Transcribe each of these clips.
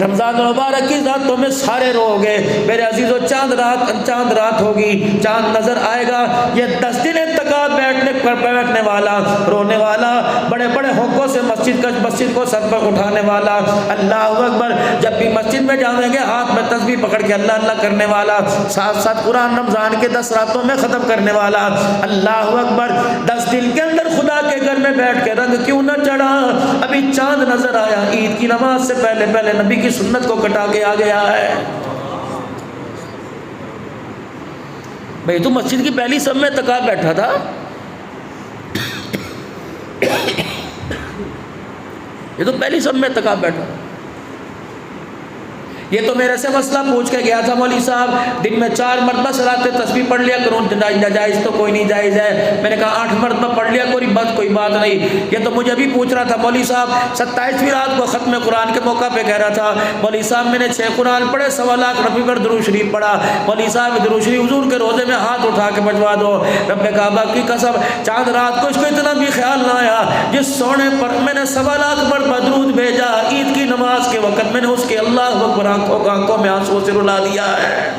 رمضان المبارک کی راتوں میں سارے رو گے میرے عزیزو، چاند رات ہوگی، چاند نظر آئے گا، یہ 10 دن تک بیٹھنے والا، رونے والا، بڑے بڑے حقوں سے مسجد کو سر پر اٹھانے والا، اللہ اکبر، جب بھی مسجد میں جائیں گے ہاتھ میں تسبیح پکڑ کے اللہ اللہ کرنے والا، ساتھ ساتھ قرآن رمضان کے 10 راتوں میں ختم کرنے والا، اللہ اکبر، 10 دن کے اندر خدا کے گھر میں بیٹھ کے رنگ کیوں نہ چڑھا، ابھی چاند نظر آیا، عید کی نماز سے پہلے نبی کی سنت کو کٹا کے آ گیا ہے۔ بھئی تو مسجد کی پہلی صف میں تکا بیٹھا تھا، یہ تو پہلی صف میں تکا بیٹھا، یہ تو میرے سے مسئلہ پوچھ کے گیا تھا، مولوی صاحب دن میں 4 مرتبہ صلاۃ تسبیح پڑھ لیا کروں، ناجائز تو کوئی نہیں جائز ہے، میں نے کہا 8 مرتبہ پڑھ لیا کوئی بات نہیں، یہ تو مجھے بھی پوچھ رہا تھا مولوی صاحب 27ویں رات کو ختم قرآن کے موقع پہ کہہ رہا تھا مولوی صاحب میں نے 6 قرآن پڑھے، 1.25 لاکھ روپے پر درود شریف پڑھا، مولوی صاحب درود شریف حضور کے روزے میں ہاتھ اٹھا کے بجوا دو، رب کعبہ کی قسم چاند رات کو اس کو اتنا بھی خیال نہ آیا، جس سونے پر میں نے 1.25 لاکھ مرتبہ درود بھیجا، عید کی نماز کے وقت میں نے اس کے اللہ اکبر آنکھوں میں آنسو سے رلا دیا ہے۔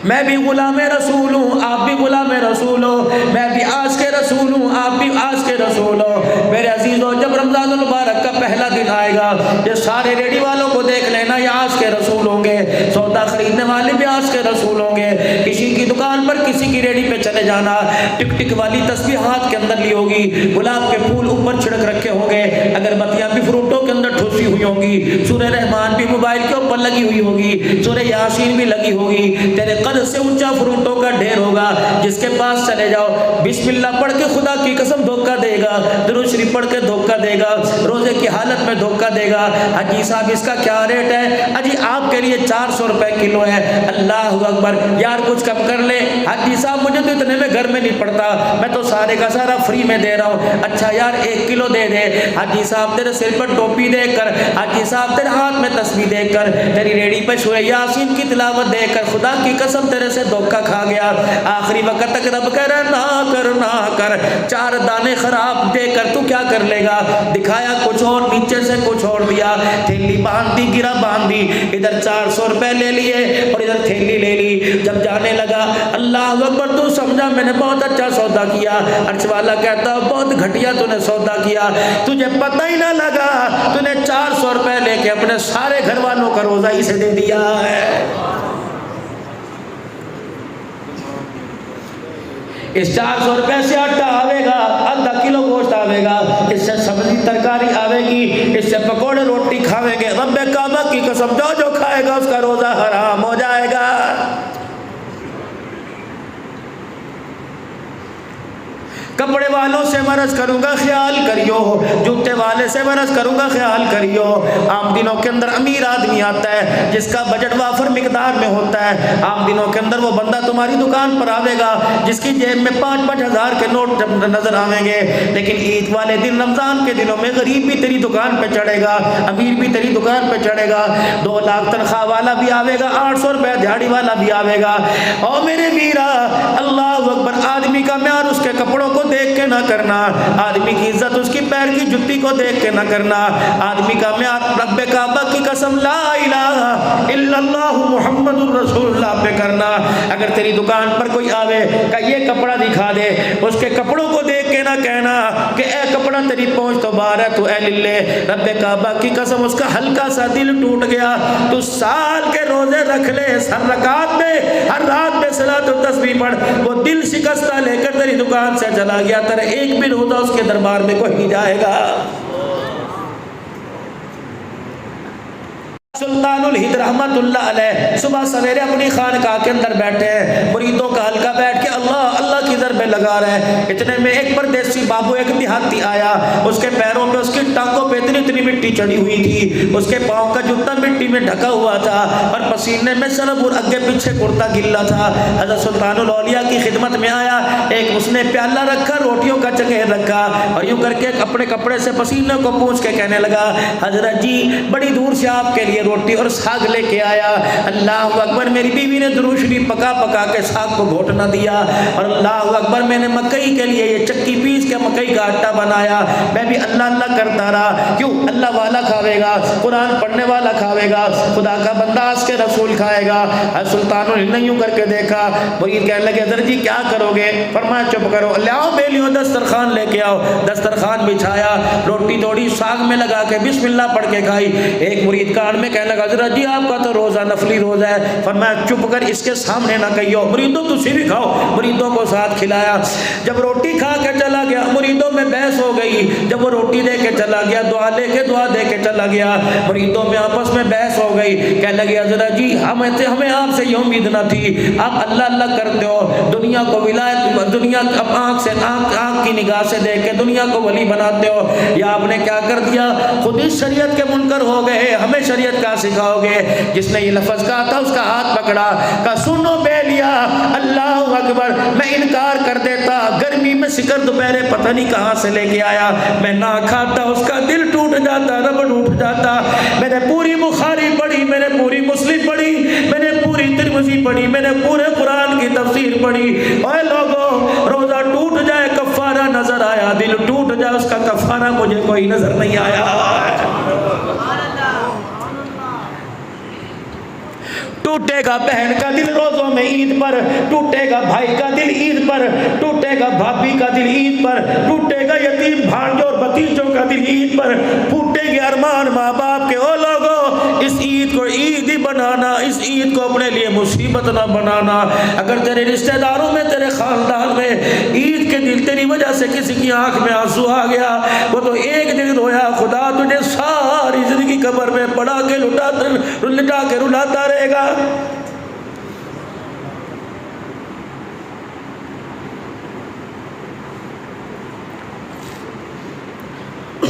میں بھی غلام رسول ہوں، آپ بھی غلام رسول ہو، میں بھی آج کے رسول ہوں، آپ بھی آج کے رسول ہو۔ میرے عزیزو، جب رمضان المبارک کا پہلا دن آئے گا، یہ سارے ریڈی والوں کو دیکھ لینا، یہ آج کے رسول ہوں گے، سودا خریدنے والے بھی آج کے رسول ہوں گے، کسی کی دکان پر کسی کی ریڈی پہ چلے جانا، ٹک ٹک والی تسبیح ہاتھ کے اندر لی ہوگی، گلاب کے پھول اوپر چھڑک رکھے ہوں گے، اگربتیاں بھی فروٹوں کے اندر ٹھوسی ہوئی ہوں گی، سورہ رحمان بھی موبائل کے اوپر لگی ہوئی ہوگی، سورہ یاسین بھی لگی ہوگی، تیرے قد سے اونچا فروٹوں کا ڈھیر ہوگا، جس کے پاس چلے جاؤ بسم اللہ پڑھ کے خدا کی قسم دھوکہ دے گا، درود شریف پڑھ کے دھوکہ دے گا، روزے کی حالت میں دھوکہ دے گا، حجی صاحب اس کا کیا ریٹ ہے، حجی آپ کے لیے 400 روپے کلو ہے، اللہ اکبر، یار کچھ کم کر لے، حجی صاحب مجھے تو اتنے میں گھر میں نہیں پڑتا، میں تو سارے کا سارا فری میں دے رہا ہوں، اچھا یار 1 کلو دے دے، حجی صاحب تیرے سر پر ٹوپی دیکھ کر، حجی صاحب تیرے ہاتھ میں تسبیح دیکھ کر، تیری ریڑھی پہ سورہ یاسین کی تلاوت دیکھ کر خدا کی قسم تیرے سے دھوکہ کھا گیا، آخری وقت تک رب کہہ رہا نہ کر 4 دانے خراب دے کر تو کیا کر لے گا، دکھایا کچھ اور، نیچے سے کچھ اور دیا، تھیلی باندھی گرا باندھی، ادھر 400 روپے لے لیے اور ادھر تھیلی لے لی، جب جانے لگا اللہ اکبر تو سمجھا میں نے بہت اچھا سودا کیا، عرش والا کہتا بہت گھٹیا تو نے سودا کیا، تجھے پتہ ہی نہ لگا تو نے 400 روپے لے کے اپنے سارے گھر والوں کا روزہ اسے دے دیا ہے۔ اس 400 روپے سے آٹا آوے گا، آدھا کلو گوشت آوے گا، اس سے سبزی ترکاری آوے گی، اس سے پکوڑے روٹی کھاویں گے، رب کعبہ کی قسم جو کھائے گا اس کا روزہ حرام ہو جائے گا۔ کپڑے والوں سے مرض کروں گا خیال کریو، جوتے والے سے مرض کروں گا خیال کریو، عام دنوں کے اندر امیر آدمی آتا ہے جس کا بجٹ وافر مقدار میں ہوتا ہے، عام دنوں کے اندر وہ بندہ تمہاری دکان پر آوے گا جس کی جیب میں 5-5 ہزار کے نوٹ نظر آویں گے، لیکن عید والے دن رمضان کے دنوں میں غریب بھی تیری دکان پہ چڑھے گا، امیر بھی تیری دکان پہ چڑھے گا، 2 لاکھ تنخواہ والا بھی آوے گا، 800 روپے دیہڑی والا بھی آوے گا، اور میرے میرا اللہ اکبر، آدمی کا معیار اس کے کپڑوں کو دیکھ کے نہ کرنا، آدمی کی عزت اس کی پیر کی جُتی کو دیکھ کے نہ کرنا، آدمی کا معیار رب کعبہ کی قسم لا الہ الا اللہ محمد الرسول اللہ پہ کرنا۔ اگر تیری دکان پر کوئی آوے کہ یہ کپڑا دکھا دے، اس کے کپڑوں کو دیکھ کے نہ کہنا کہ اے کپڑا تیری پہنچ تو باہر ہے، تو اے للے، رب کعبہ کی قسم اس کا ہلکا سا دل ٹوٹ گیا، تو سال کے روزے رکھ لے، ہر رکعت میں ہر رات میں صلاۃ و تسبیح پڑھ، وہ دل شکستہ لے کر تیری دکان سے چلا گیا، تیرا ایک بھی روزہ اس کے دربار میں کوئی نہیں جائے گا۔ سلطان الہند رحمت اللہ علیہ صبح سویرے اپنی خانقاہ کے اندر بیٹھے ہیں، مریدوں کا حلقہ بیٹھ کے اللہ اللہ کی ضربیں لگا رہے ہیں، اتنے میں ایک پردیسی بابو ایک دیہاتی آیا، اس کے پیروں پہ اس کی ٹانگوں پہ اتنی مٹی چڑھی ہوئی تھی، اس کے پاؤں کا جوتا مٹی میں ڈھکا ہوا تھا اور پسینے میں سرب اور اگے پیچھے کرتا گلا تھا۔ حضرت سلطان الاولیاء کی خدمت میں آیا، ایک اس نے پیالہ رکھا روٹیوں کا چنگیز رکھا اور یوں کر کے اپنے کپڑے سے پسینے کو پوچھ کے کہنے لگا حضرت جی بڑی دور سے آپ کے لیے روٹی اور ساگ لے کے آیا. اللہ اکبر. میری بیوی نے درود شریف پکا پکا کے ساگ کو گھوٹ نہ دیا اور اللہ اکبر میں نے مکئی کے لیے یہ چکی پیس کے مکئی کا آٹا بنایا. میں بھی اللہ اللہ کرتا رہا. کیوں؟ اللہ والا کھاوے گا, قرآن پڑھنے والا کھاوے گا, خدا کا بندہ اس کے رسول کھائے گا. سلطانوں نے یوں کر کے دیکھا. مرید کہنے لگے حضرت جی کیا کرو گے؟ فرمایا چپ کرو, لاؤ بیلیوں دسترخوان لے کے آؤ. دسترخوان بچھایا, روٹی توڑی, ساگ میں لگا کے بسم اللہ پڑھ کے کھائی. ایک مرید کان میں کہنے لگا حضرت جی آپ کا تو روزہ نفلی روزہ ہے. فرمایا چپ کر, اس کے سامنے نہ کہیو. مریدوں تسی بھی کھاؤ. مریدوں کو ساتھ کھلایا. جب روٹی کھا کے چلا گیا مریدوں میں بحث ہو گئی. جب وہ روٹی دے کے چلا گیا, دعا لے کے دعا دے کے چلا گیا, مریدوں میں آپس میں بحث ہو گئی. کہنے لگے حضرت جی ہمیں آپ سے یہ امید نہ تھی, آپ اللہ اللہ کرتے ہو, دنیا کو ولایت, دنیا آنکھ کی نگاہ سے دیکھ کے دنیا کو ولی بناتے ہو, یا آپ نے کیا کر دیا, خود اس شریعت کے منکر ہو گئے, ہمیں شریعت کا سکھاؤ گے. جس نے یہ لفظ کہا تھا اس کا ہاتھ پکڑا, کہا سنو بے لیا, اللہ اکبر, میں انکار کر دیتا, گرمی میں سکر دوپہرے پتہ نہیں کہاں سے لے کے آیا, میں نہ کھاتا, اس کا دل ٹوٹ جاتا, ربڑ اٹھ جاتا. میں نے پوری بخاری پڑھی, میں نے پوری مسلم پڑھی, میں نے پوری ترمذی پڑھی, میں نے پورے قرآن کی تفسیر پڑھی. اے لوگوں, روزہ ٹوٹ جائے کفارہ نظر آیا, دل ٹوٹ جائے اس کا کفارہ مجھے کوئی نظر نہیں آیا. ٹوٹے گا بہن کا دل روزوں میں عید پر, ٹوٹے گا بھائی کا دل عید پر, ٹوٹے گا بھابھی کا دل عید پر, ٹوٹے گا یتیم بھانجوں اور بھتیجوں کا دل عید پر, ٹوٹے گے ارمان ماں باپ کے. او لوگوں, اس عید کو عید ہی بنانا, اس عید کو اپنے لیے مصیبت نہ بنانا. اگر تیرے رشتہ داروں میں, تیرے خاندان میں عید کے دن تیری وجہ سے کسی کی آنکھ میں آنسو آ گیا, وہ تو ایک دن رویا, خدا تجھے ساری زندگی قبر میں پڑا کے لٹا کے رلاتا رہے گا.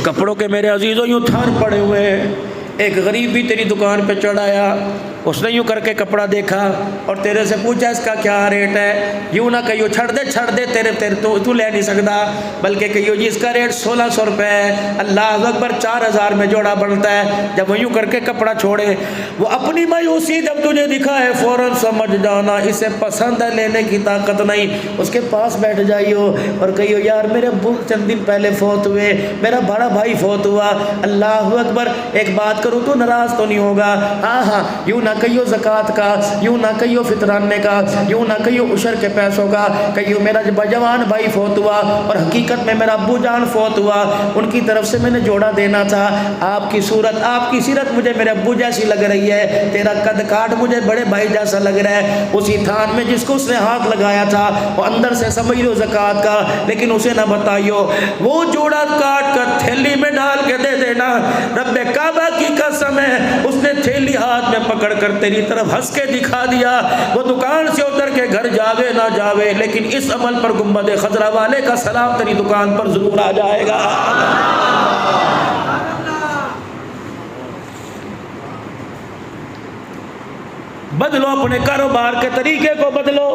کپڑوں کے میرے عزیزوں یوں تھان پڑے ہوئے ہیں. ایک غریب بھی تیری دکان پہ چڑھ آیا, اس نے یوں کر کے کپڑا دیکھا اور تیرے سے پوچھا اس کا کیا ریٹ ہے. یوں نہ کہیو چھڑ دے تیرے تو لے نہیں سکتا, بلکہ کہیو جی اس کا ریٹ 1600 روپے ہے. اللہ اکبر, 4000 میں جوڑا بنتا ہے. جب وہ یوں کر کے کپڑا چھوڑے, وہ اپنی مایوسی جب تجھے دکھائے فوراً سمجھ جانا اسے پسند ہے, لینے کی طاقت نہیں. اس کے پاس بیٹھ جائیو اور کہیو یار میرے ابو چند دن پہلے فوت ہوئے, میرا بڑا بھائی فوت ہوا. اللہ اکبر, ایک بات کروں تو ناراض تو نہیں ہوگا؟ ہاں, یوں نہ کہیو زکوٰۃ کا, یوں نہ کہیو فطرانے کا, یوں نہ کہیو عشر کے پیسوں کا. کہیو میرا جوان بھائی فوت ہوا اور حقیقت میں میرا ابو جان فوت ہوا, ان کی طرف سے میں نے جوڑا دینا تھا. آپ کی صورت, آپ کی سیرت مجھے میرے ابو جیسی لگ رہی ہے, تیرا قد کاٹ مجھے بڑے بھائی جیسا لگ رہا ہے. اسی تھان میں جس کو اس نے ہاتھ لگایا تھا وہ اندر سے سمجھ لو زکوٰۃ کا, لیکن اسے نہ بتائیو. وہ جوڑا کاٹ کر تھیلی میں ڈال کے دے دینا. رب کعبہ کی قسم ہے, اس نے تھیلی ہاتھ میں پکڑ کر تیری طرف ہنس کے دکھا دیا. وہ دکان سے اتر کے گھر جاوے نہ جاوے, لیکن اس عمل پر گنبد خضرا والے کا سلام تیری دکان پر ضرور آ جائے گا. بدلو اپنے کاروبار کے طریقے کو بدلو.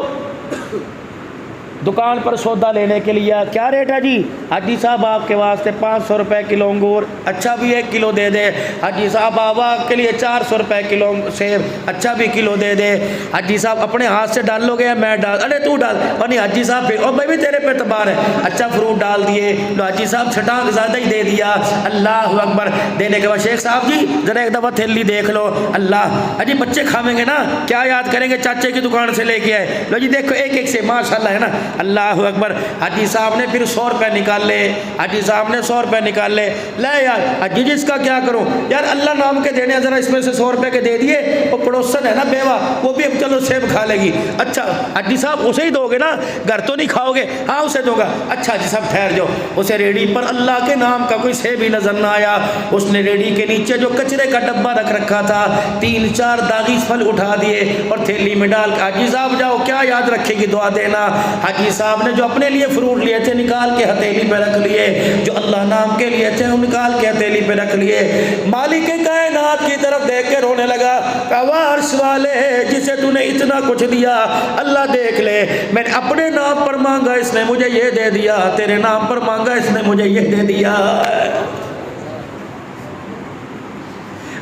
دکان پر سودا لینے کے لیے کیا ریٹ ہے جی؟ حاجی صاحب آپ کے واسطے 500 روپے کلو انگور, اچھا بھی 1 کلو دے دے. حاجی صاحب آپ کے لیے 400 روپے کلو سیب, اچھا بھی کلو دے دے. حاجی صاحب اپنے ہاتھ سے ڈال لو گے میں ڈال, ارے تو ڈال, اور نہیں حاجی صاحب پھر, اور بھائی بھی تیرے پہ اعتبار ہے, اچھا فروٹ ڈال دیے. لو حاجی صاحب چھٹانک زیادہ ہی دے دیا. اللہ اکبر. دینے کے بعد شیخ صاحب جی ذرا ایک دفعہ تھیلی دیکھ لو. اللہ, اجی بچے کھاویں گے نا, کیا یاد کریں گے چاچے کی دکان سے لے کے آئے. لو جی دیکھو ایک ایک سے ماشاءاللہ ہے نا. اللہ اکبر. حاجی صاحب نے پھر 100 روپے نکال لے. حاجی صاحب نے 100 روپے نکال لے. لے یار حاجی جی اس کا کیا کروں یار, اللہ نام کے دینے, ذرا اس میں سے 100 روپے کے دے دیے. وہ پڑوسن ہے نا بیوہ, وہ بھی اب چلو سیب کھا لے گی. اچھا حاجی صاحب اسے ہی دو گے نا, گھر تو نہیں کھاؤ گے؟ ہاں اسے دو گا. اچھا حاجی صاحب ٹھہر جاؤ. اسے ریڑھی پر اللہ کے نام کا کوئی سیب ہی نظر نہ آیا. اس نے ریڑھی کے نیچے جو کچرے کا ڈبہ رکھ رکھا تھا 3-4 داغی پھل اٹھا دیے اور تھیلی میں ڈال کے, حاجی صاحب جاؤ کیا یاد رکھے گی دعا دینا. حاجی صاحب نے جو اپنے لیے فروٹ لیے تھے نکال کے ہتھیلی پہ رکھ لیے, جو اللہ نام کے لیے تھے وہ نکال کے ہتھیلی پہ رکھ لیے. مالک کائنات کی طرف دیکھ کے رونے لگا. عرش والے لے جسے تو نے اتنا کچھ دیا، اللہ دیکھ لے، میں نے اپنے نام پر مانگا اس نے مجھے یہ دے دیا، تیرے نام پر مانگا اس نے مجھے یہ دے دیا۔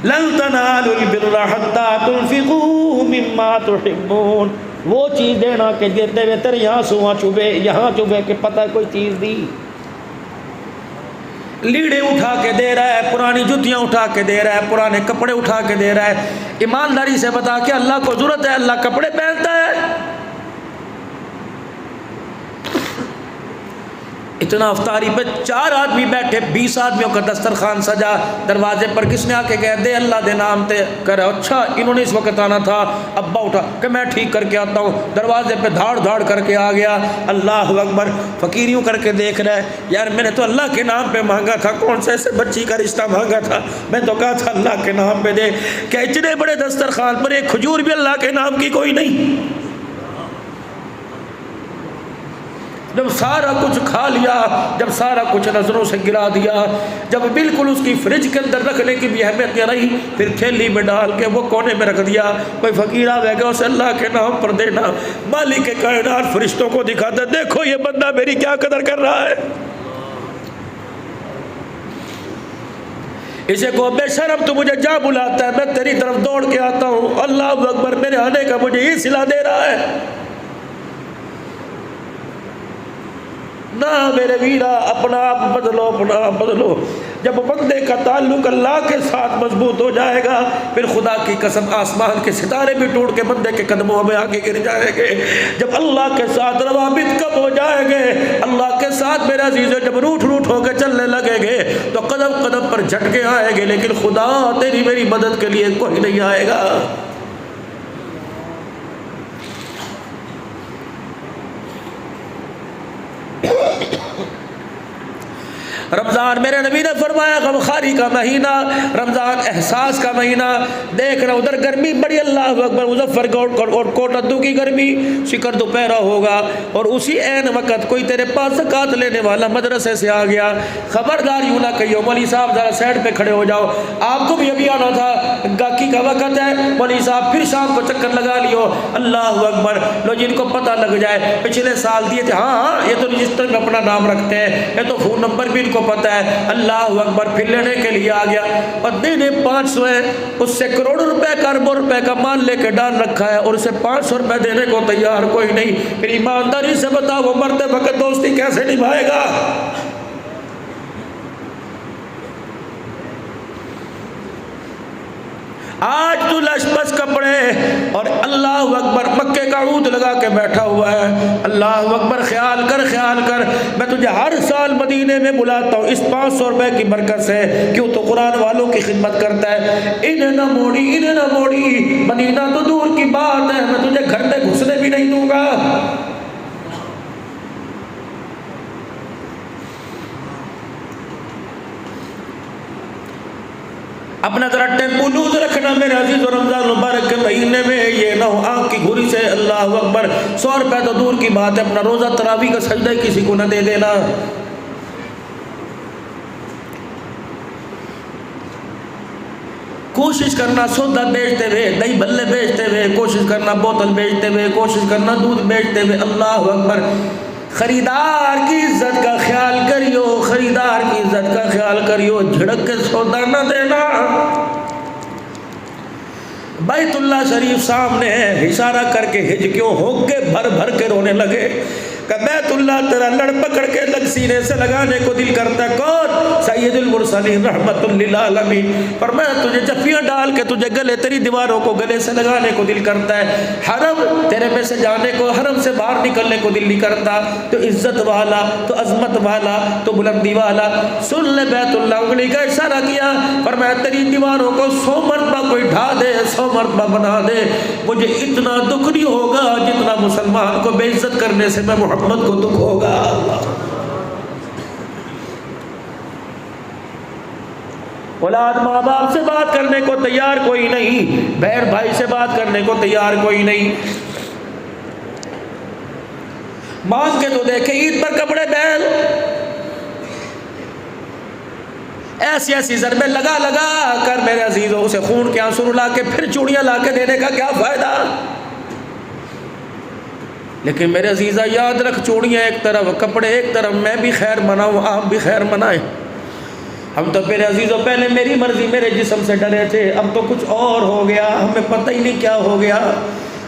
لن تنالوا البر حتى تنفقوا مما تحبون، وہ چیز دینا کہ دیتے ہوئے تیرے یہاں سواں چبھے، یہاں چبھے کہ پتہ کوئی چیز دی۔ لیڑے اٹھا کے دے رہا ہے، پرانی جوتیاں اٹھا کے دے رہا ہے، پرانے کپڑے اٹھا کے دے رہا ہے، ایمانداری سے بتا کہ اللہ کو ضرورت ہے اللہ کپڑے پہنتا ہے؟ اتنا افطاری پہ 4 آدمی بیٹھے، 20 آدمیوں کا دسترخوان سجا، دروازے پر کس نے آ کے کہہ دے اللہ دے نام تے کر، اچھا انہوں نے اس وقت آنا تھا، ابا اٹھا کہ میں ٹھیک کر کے آتا ہوں، دروازے پہ دھاڑ دھاڑ کر کے آ گیا، اللہ اکبر، فقیریوں کر کے دیکھ رہا ہے، یار میں نے تو اللہ کے نام پہ مانگا تھا، کون سے ایسے بچی کا رشتہ مانگا تھا، میں تو کہا تھا اللہ کے نام پہ دے، کہ اتنے بڑے دسترخوان پر ایک کھجور بھی اللہ کے نام کی کوئی نہیں۔ جب سارا کچھ کھا لیا، جب سارا کچھ نظروں سے گرا دیا، جب بالکل اس کی فریج کے اندر رکھنے کی بھی اہمیت نہ رہی، پھر تھیلی میں ڈال کے وہ کونے میں رکھ دیا، کوئی فقیر آ گیا اسے اللہ کے نام پر دینا، مالک کائنات فرشتوں کو دکھاتا دیکھو یہ بندہ میری کیا قدر کر رہا ہے۔ اسے کو بے شرم تو مجھے جا بلاتا ہے، میں تیری طرف دوڑ کے آتا ہوں، اللہ اکبر، میرے آنے کا مجھے یہ صلہ دے رہا ہے۔ نہ میرے ویرا، اپنا آپ بدلو، اپنا آپ بدلو۔ جب بندے کا تعلق اللہ کے ساتھ مضبوط ہو جائے گا، پھر خدا کی قسم آسمان کے ستارے بھی ٹوٹ کے بندے کے قدموں میں آگے گر جائیں گے۔ جب اللہ کے ساتھ روابط کم ہو جائیں گے، اللہ کے ساتھ میرا عزیزو جب روٹ روٹ ہو کے چلنے لگیں گے تو قدم قدم پر جھٹکے آئیں گے، لیکن خدا تیری میری مدد کے لیے کوئی نہیں آئے گا۔ رمضان میرے نبی نے فرمایا غمخاری کا مہینہ، رمضان احساس کا مہینہ، دیکھ رہا ادھر گرمی بڑی، اللہ اکبر، مظفر اور کوٹدو کی گرمی، شکر دوپہرا ہوگا، اور اسی عین وقت کوئی تیرے پاس زکات لینے والا مدرسے سے آ گیا، خبردار یوں نہ کہیو مولوی صاحب ذرا سائڈ پہ کھڑے ہو جاؤ، آپ کو بھی ابھی آنا تھا، گاکی کا وقت ہے، مولوی صاحب پھر شام کو چکر لگا لیو، اللہ اکبر، لو جن کو پتہ لگ جائے پچھلے سال دیے تھے، ہاں یہ تو رجسٹر میں اپنا نام رکھتے ہیں، یہ تو فون نمبر بھی کو پتہ ہے، اللہ اکبر، پھر لینے کے لیے آ گیا، اور دینے 500 ہے، اس سے کروڑ روپے کا اربوں روپے کا مال لے کے ڈال رکھا ہے، اور اسے 500 روپے دینے کو تیار کوئی نہیں، پھر ایمانداری سے بتا وہ مرتے وقت دوستی کیسے نبھائے گا؟ آج تو لش بس کپڑے اور اللہ اکبر مکے کا عود لگا کے بیٹھا ہوا ہے، اللہ اکبر، خیال کر خیال کر، میں تجھے ہر سال مدینے میں بلاتا ہوں اس 500 روپے کی برکت سے، کیوں تو قرآن والوں کی خدمت کرتا ہے، انہیں نہ موڑی انہیں نہ موڑی، مدینہ تو دور کی بات ہے، میں تجھے گھر میں گھسنے بھی نہیں دوں گا۔ اپنا ذرا ٹیمپو لوز رکھنا میرے عزیز، و رمضان مبارک کے مہینے میں یہ نہ ہو آنکھ کی گھوری سے، اللہ اکبر، 100 روپے تو دور کی بات ہے، اپنا روزہ تراویح کا سجدہ کسی کو نہ دے دینا۔ کوشش کرنا سودا بیچتے ہوئے، دہی بھلے بیچتے ہوئے، کوشش کرنا بوتل بیچتے ہوئے، کوشش کرنا دودھ بیچتے ہوئے، اللہ اکبر، خریدار کی عزت کا خیال کریو، خریدار کی عزت کا خیال کریو، جھڑک کے سودا نہ دینا۔ بیت اللہ شریف سامنے ہے، اشارہ کر کے ہجکیوں ہو کے بھر بھر کے رونے لگے کہ بیت اللہ تیرا لڑ پکڑ کے لگ سینے سے لگانے کو دل کرتا ہے، کون؟ سید المرسلین رحمت للعالمین، پر میں تجھے جفیاں ڈال کے تجھے گلے تیری دیواروں کو گلے سے لگانے کو دل کرتا ہے، حرم تیرے میں سے جانے کو، حرم سے باہر نکلنے کو دل نہیں کرتا، تو عزت والا، تو عظمت والا، تو بلندی والا، سن لے بیت اللہ، انگلی کا اشارہ کیا، پر میں تیری دیواروں کو 100 مرتبہ کوئی ڈھا دے، 100 مرتبہ بنا دے، مجھے اتنا دکھ نہیں ہوگا جتنا مسلمان کو بے عزت کرنے سے میں محمد کو دکھ ہوگا۔ اولاد ماں باپ سے بات کرنے کو تیار کوئی نہیں، بہن بھائی سے بات کرنے کو تیار کوئی نہیں، مانگ کے تو دیکھے عید پر کپڑے بہن، ایسی ایسی ضربیں لگا لگا کر میرے عزیزوں اسے خون کے آنسو لا کے پھر چوڑیاں لا کے دینے کا کیا فائدہ؟ لیکن میرے عزیزہ یاد رکھ، چوڑیاں ایک طرف، کپڑے ایک طرف، میں بھی خیر مناؤں، آپ بھی خیر منائیں۔ ہم تو میرے عزیزوں پہلے میری مرضی میرے جسم سے ڈرے تھے، اب تو کچھ اور ہو گیا، ہمیں پتہ ہی نہیں کیا ہو گیا۔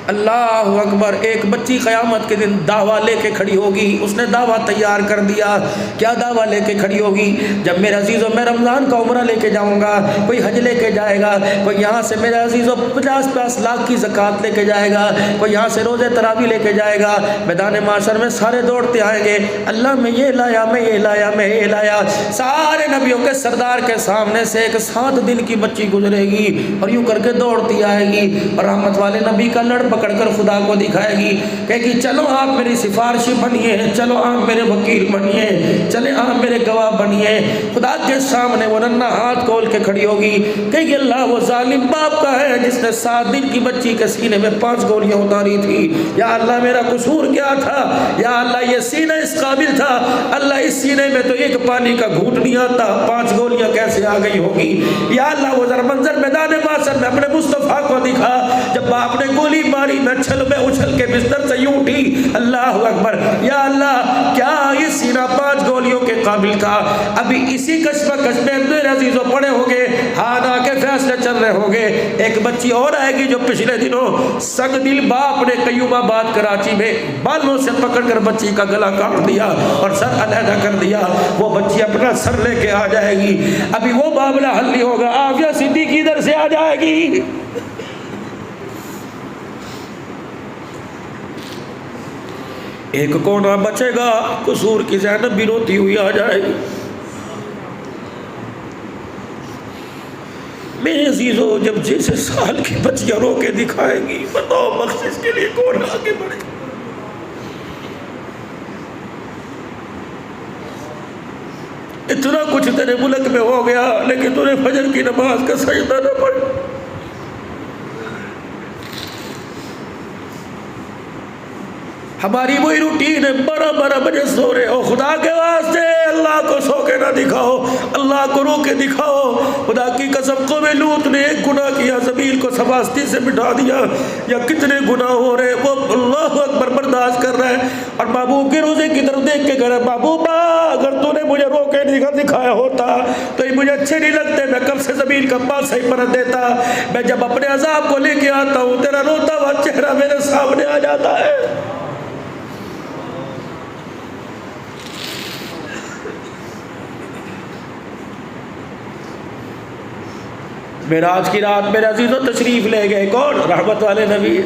اللہ اکبر، ایک بچی قیامت کے دن دعویٰ لے کے کھڑی ہوگی، اس نے دعویٰ تیار کر دیا۔ کیا دعویٰ لے کے کھڑی ہوگی؟ جب میرے عزیزوں میں رمضان کا عمرہ لے کے جاؤں گا، کوئی حج لے کے جائے گا، کوئی یہاں سے میرے عزیزوں 50 لاکھ کی زکوٰۃ لے کے جائے گا، کوئی یہاں سے روزے تراویح لے کے جائے گا، میدان محشر میں سارے دوڑتے آئیں گے، اللہ میں یہ لایا، میں یہ لایا، میں یہ لایا۔ سارے نبیوں کے سردار کے سامنے سے ایک 7 دن کی بچی گزرے گی اور یوں کر کے دوڑتی آئے گی، اور رحمت والے نبی کا لڑ پکڑ کر خدا کو دکھائے گی، کہے گی چلو آپ میری سفارشی بنیے، چلو آپ میرے وکیل بنیے، چلے آپ میرے گواہ بنیے۔ خدا کے سامنے وہ ننھا ہاتھ کھول کے کھڑی ہوگی، کہے گی اللہ وہ ظالم باپ کا ہے جس نے 7 دن کی بچی کے سینے میں 5 گولیاں اتاری تھی۔ یا اللہ میرا قصور کیا تھا؟ یا اللہ یہ سینہ اس قابل تھا؟ اللہ اس سینے میں تو ایک پانی کا گھونٹ نہیں آتا، 5 گولیاں کیسے آ گئی ہوگی؟ یا اللہ وہ ذرا منظر میدان محشر میں اپنے مصطفیٰ کو دکھا، جب باپ نے گولی ماری میں اچھل کے بستر سے یوں اٹھی۔ اللہ اکبر، یا اللہ کیا یہ سینہ 5 گولیوں کے قابل تھا؟ ابھی اسی کشمکش میں میرے عزیزوں پڑے ہوگے، ہاتھ آ کے فیصلے چل رہے ہوگے۔ ایک بچی اور آئے گی جو پچھلے دنوں سنگ دل باپ نے قیوم آباد کراچی میں بالوں سے پکڑ کر بچی کا گلا کاٹ دیا اور سر علیحدہ کر دیا، وہ بچی اپنا سر لے کے آ جائے گی۔ ابھی وہ معاملہ حل نہیں ہوگا، عافیہ صدیقی ادھر سے آ جائے گی۔ ایک کونا بچے گا، قصور کی زینب بھی روتی ہوئی آ جائے گی۔ میرے عزیزوں جب جیسے سال کی بچیاں رو کے دکھائیں گی، بتاؤ بخشش کے لیے کون آگے بڑھے؟ اتنا کچھ تیرے ملک میں ہو گیا لیکن تو نے فجر کی نماز کا سجدہ نہ پڑھا۔ ہماری وہی روٹین ہے، 12 بجے سو رہے ہو، خدا کے واسطے اللہ کو سو کے نہ دکھاؤ، اللہ کو رو کے دکھاؤ۔ خدا کی قسم قوم لوط نے ایک گناہ کیا، زمین کو سباستی سے مٹا دیا، یا کتنے گناہ ہو رہے، وہ اللہ اکبر برداشت کر رہا ہے، اور محبوب کے روزے کی طرف دیکھ کے کہہ رہا ہے محبوبہ اگر تو نے مجھے رو کے دکھایا ہوتا تو یہ مجھے اچھے نہیں لگتے، میں کب سے زمین کا پاس ہی پرت دیتا، میں جب اپنے عذاب کو لے کے آتا ہوں تیرا روتا ہوا چہرہ میرے سامنے آ جاتا ہے۔ معراج کی رات میرے عزیزوں تشریف لے گئے، کون؟ رحمت والے نبی،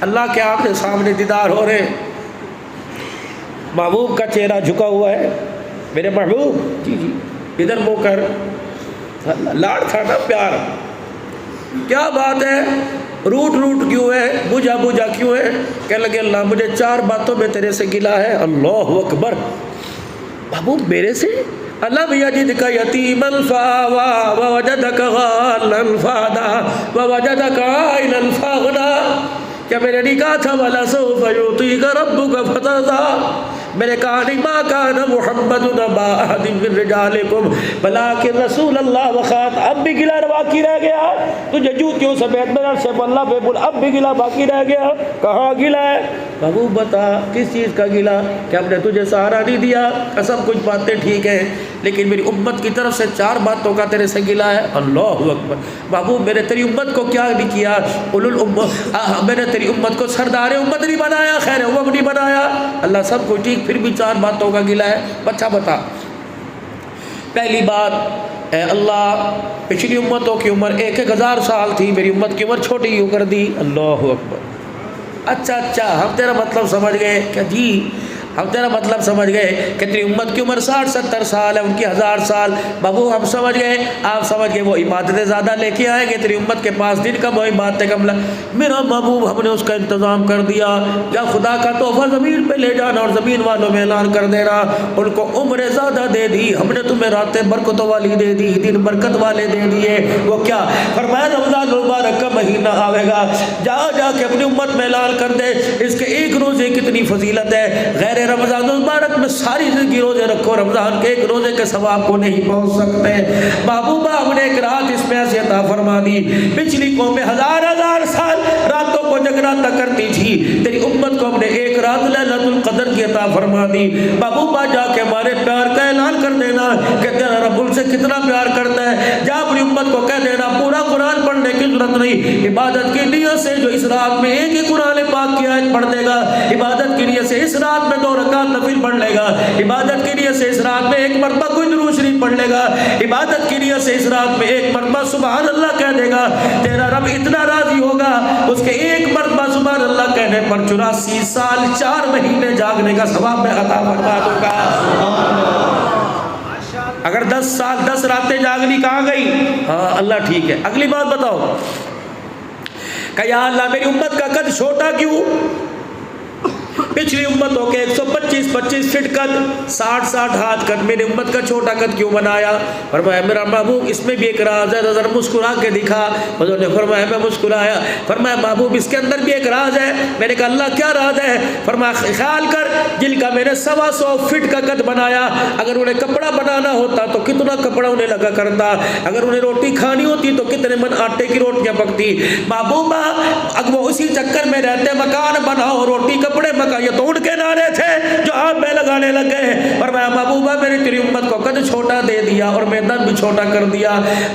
اللہ کے آپ کے سامنے دیدار ہو رہے، محبوب کا چہرہ جھکا ہوا ہے، میرے محبوب جی ادھر منہ کر، لاڑ تھا نا، پیار، کیا بات ہے، روٹ کیوں ہے، بجھا کیوں ہے؟ کہنے لگے اللہ مجھے 4 باتوں میں تیرے سے گلا ہے۔ اللہ اکبر، محبوب میرے سے؟ اللہ یجدک یتیما فآوی ووجدک ضالا فہدی ووجدک عائلا فاغنی، کیا میں نے نہیں کہا تھا وَلَسَوْفَ يُعْطِيكَ رَبُّكَ فَتَرْضَىٰ؟ میں نے کہا نہیں ما کان محمد نبا احد من رجالکم بلکن رسول اللہ وخاتم، اب بھی گلا باقی رہ گیا، تجھے جوتیوں سمیت میرا سے اللہ پہ بول، اب بھی گلا باقی رہ گیا، کہاں گلا ہے؟ بابو بتا کس چیز کا گلا؟ کہ ہم نے تجھے سہارا نہیں دیا، سب کچھ باتیں ٹھیک ہیں لیکن میری امت کی طرف سے 4 باتوں کا تیرے سے گلا ہے۔ اللہ اکبر، بابو میں نے تیری امت کو کیا نہیں کیا؟ میں نے تیری امت کو سردار امت نہیں بنایا، خیر امت نہیں بنایا؟ اللہ سب کو ٹھیک، پھر بھی 4 باتوں کا گلا ہے۔ بچہ بتا، پہلی بات، اے اللہ پچھلی امتوں کی عمر 1000 سال تھی، میری امت کی عمر چھوٹی کیوں کر دی؟ اللہ اکبر، اچھا ہم تیرا مطلب سمجھ گئے کہ جی ہم تیرا مطلب سمجھ گئے کہ تیری امت کی عمر 60-70 سال ہے، ان کی 1000 سال۔ بابو ہم سمجھ گئے، آپ سمجھ گئے، وہ عبادتیں زیادہ لے کے آئیں گے، تیری امت کے پاس دن کم، وہ عبادتیں کم۔ میرا محبوب ہم نے اس کا انتظام کر دیا، یا خدا کا تحفہ زمین پہ لے جانا اور زمین والوں میں اعلان کر دینا، ان کو عمریں زیادہ دے دی، ہم نے تمہیں راتیں برکتوں والی دے دی، دن برکت والے دے دیے۔ وہ کیا فرمایا؟ رمضان المبارک کا مہینہ آئے گا، جا کے اپنی امت میں اعلان کر دے اس کے ایک روزے کتنی فضیلت ہے، غیر بغیر رمضان المبارک میں ساری زندگی روزے رکھو، رمضان کے ایک روزے کے ثواب کو نہیں پہنچ سکتے۔ محبوبہ ہم نے ایک رات اس میں ایسے عطا فرما دی، پچھلی قومیں ہزار ہزار سال راتوں کو جگراتا کرتی تھی، تیری امت کو ہم نے ایک رات لیلۃ القدر کی عطا فرما دی۔ محبوبہ جا کے ہمارے پیار کا اعلان کر دینا کہ تیرا رب ان سے کتنا پیار کرتا ہے، جا اپنی امت کو کہہ دینا پورا قرآن پڑھنے کی ضرورت نہیں، عبادت کی نیت سے جو اس رات میں ایک ہی قرآن پاک کی آیت پڑھ دے گا، عبادت کی نیت سے اس رات میں 2 رکعت نفل پڑھ لے گا، عبادت کی نیت سے اس رات میں ایک مرتبہ کوئی درود شریف پڑھ لے گا، عبادت کی نیت سے اس رات میں ایک مرتبہ سبحان اللہ کہہ دے گا، تیرا رب اتنا راضی ہوگا اس کے ایک مرتبہ سبحان اللہ کہنے پر 84 سال 4 مہینے جاگنے کا ثواب میں عطا فرما دوں گا۔ اگر 10 سال 10 راتیں جاگنی کہاں گئی؟ ہاں اللہ ٹھیک ہے، اگلی بات بتاؤ کہ یا اللہ میری امت کا قد چھوٹا کیوں؟ پچھلی امتوں کے 125 فٹ قد، 60 ہاتھ قد، میری امت کا چھوٹا قد کیوں بنایا؟ فرمایا میرا محبوب اس میں بھی ایک راز ہے، ذرا مسکرا کے دکھا۔ حضور نے فرمایا میں مسکرایا۔ فرمایا محبوب اس کے اندر بھی ایک راز ہے۔ میں نے کہا اللہ کیا راز ہے؟ فرمایا خیال کر جن کا میں نے 125 فٹ کا قد بنایا، اگر انہیں کپڑا بنانا ہوتا تو کتنا کپڑا انہیں لگا کرتا، اگر انہیں روٹی کھانی ہوتی تو کتنے من آٹے کی روٹیاں پکتی۔ محبوبہ اگر وہ اسی چکر میں رہتے مکان بناؤ روٹی کپڑے مکان، یہ تو ان کے نعرے تھے جو آپ میں لگانے لگ گئے۔ فرمایا محبوبہ میری تیری امت کو قد چھوٹا دے دیا اور میدان بھی چھوٹا کر دیا،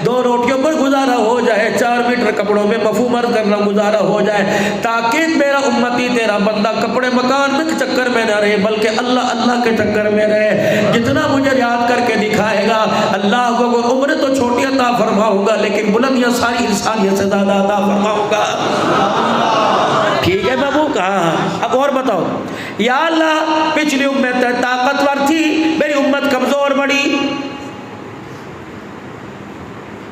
2 روٹیوں پر گزارا ہو جائے، 4 میٹر کپڑوں میں مفہوم عرض کرنا گزارا ہو جائے، تاکہ میرا امتی تیرا بندہ کپڑے مکان میں چکر میں نہ رہے بلکہ اللہ اللہ کے چکر میں رہے۔ جتنا مجھے یاد کر کے دکھائے گا اللہ کو عمر تو چھوٹی عطا فرماؤں گا لیکن بلندیاں ساری انسانیت سے زیادہ عطا فرماؤں گا۔ ٹھیک ہے بابو کہاں؟ اب اور بتاؤ یا اللہ پچھلی امت طاقتور تھی، میری امت کمزور بڑی۔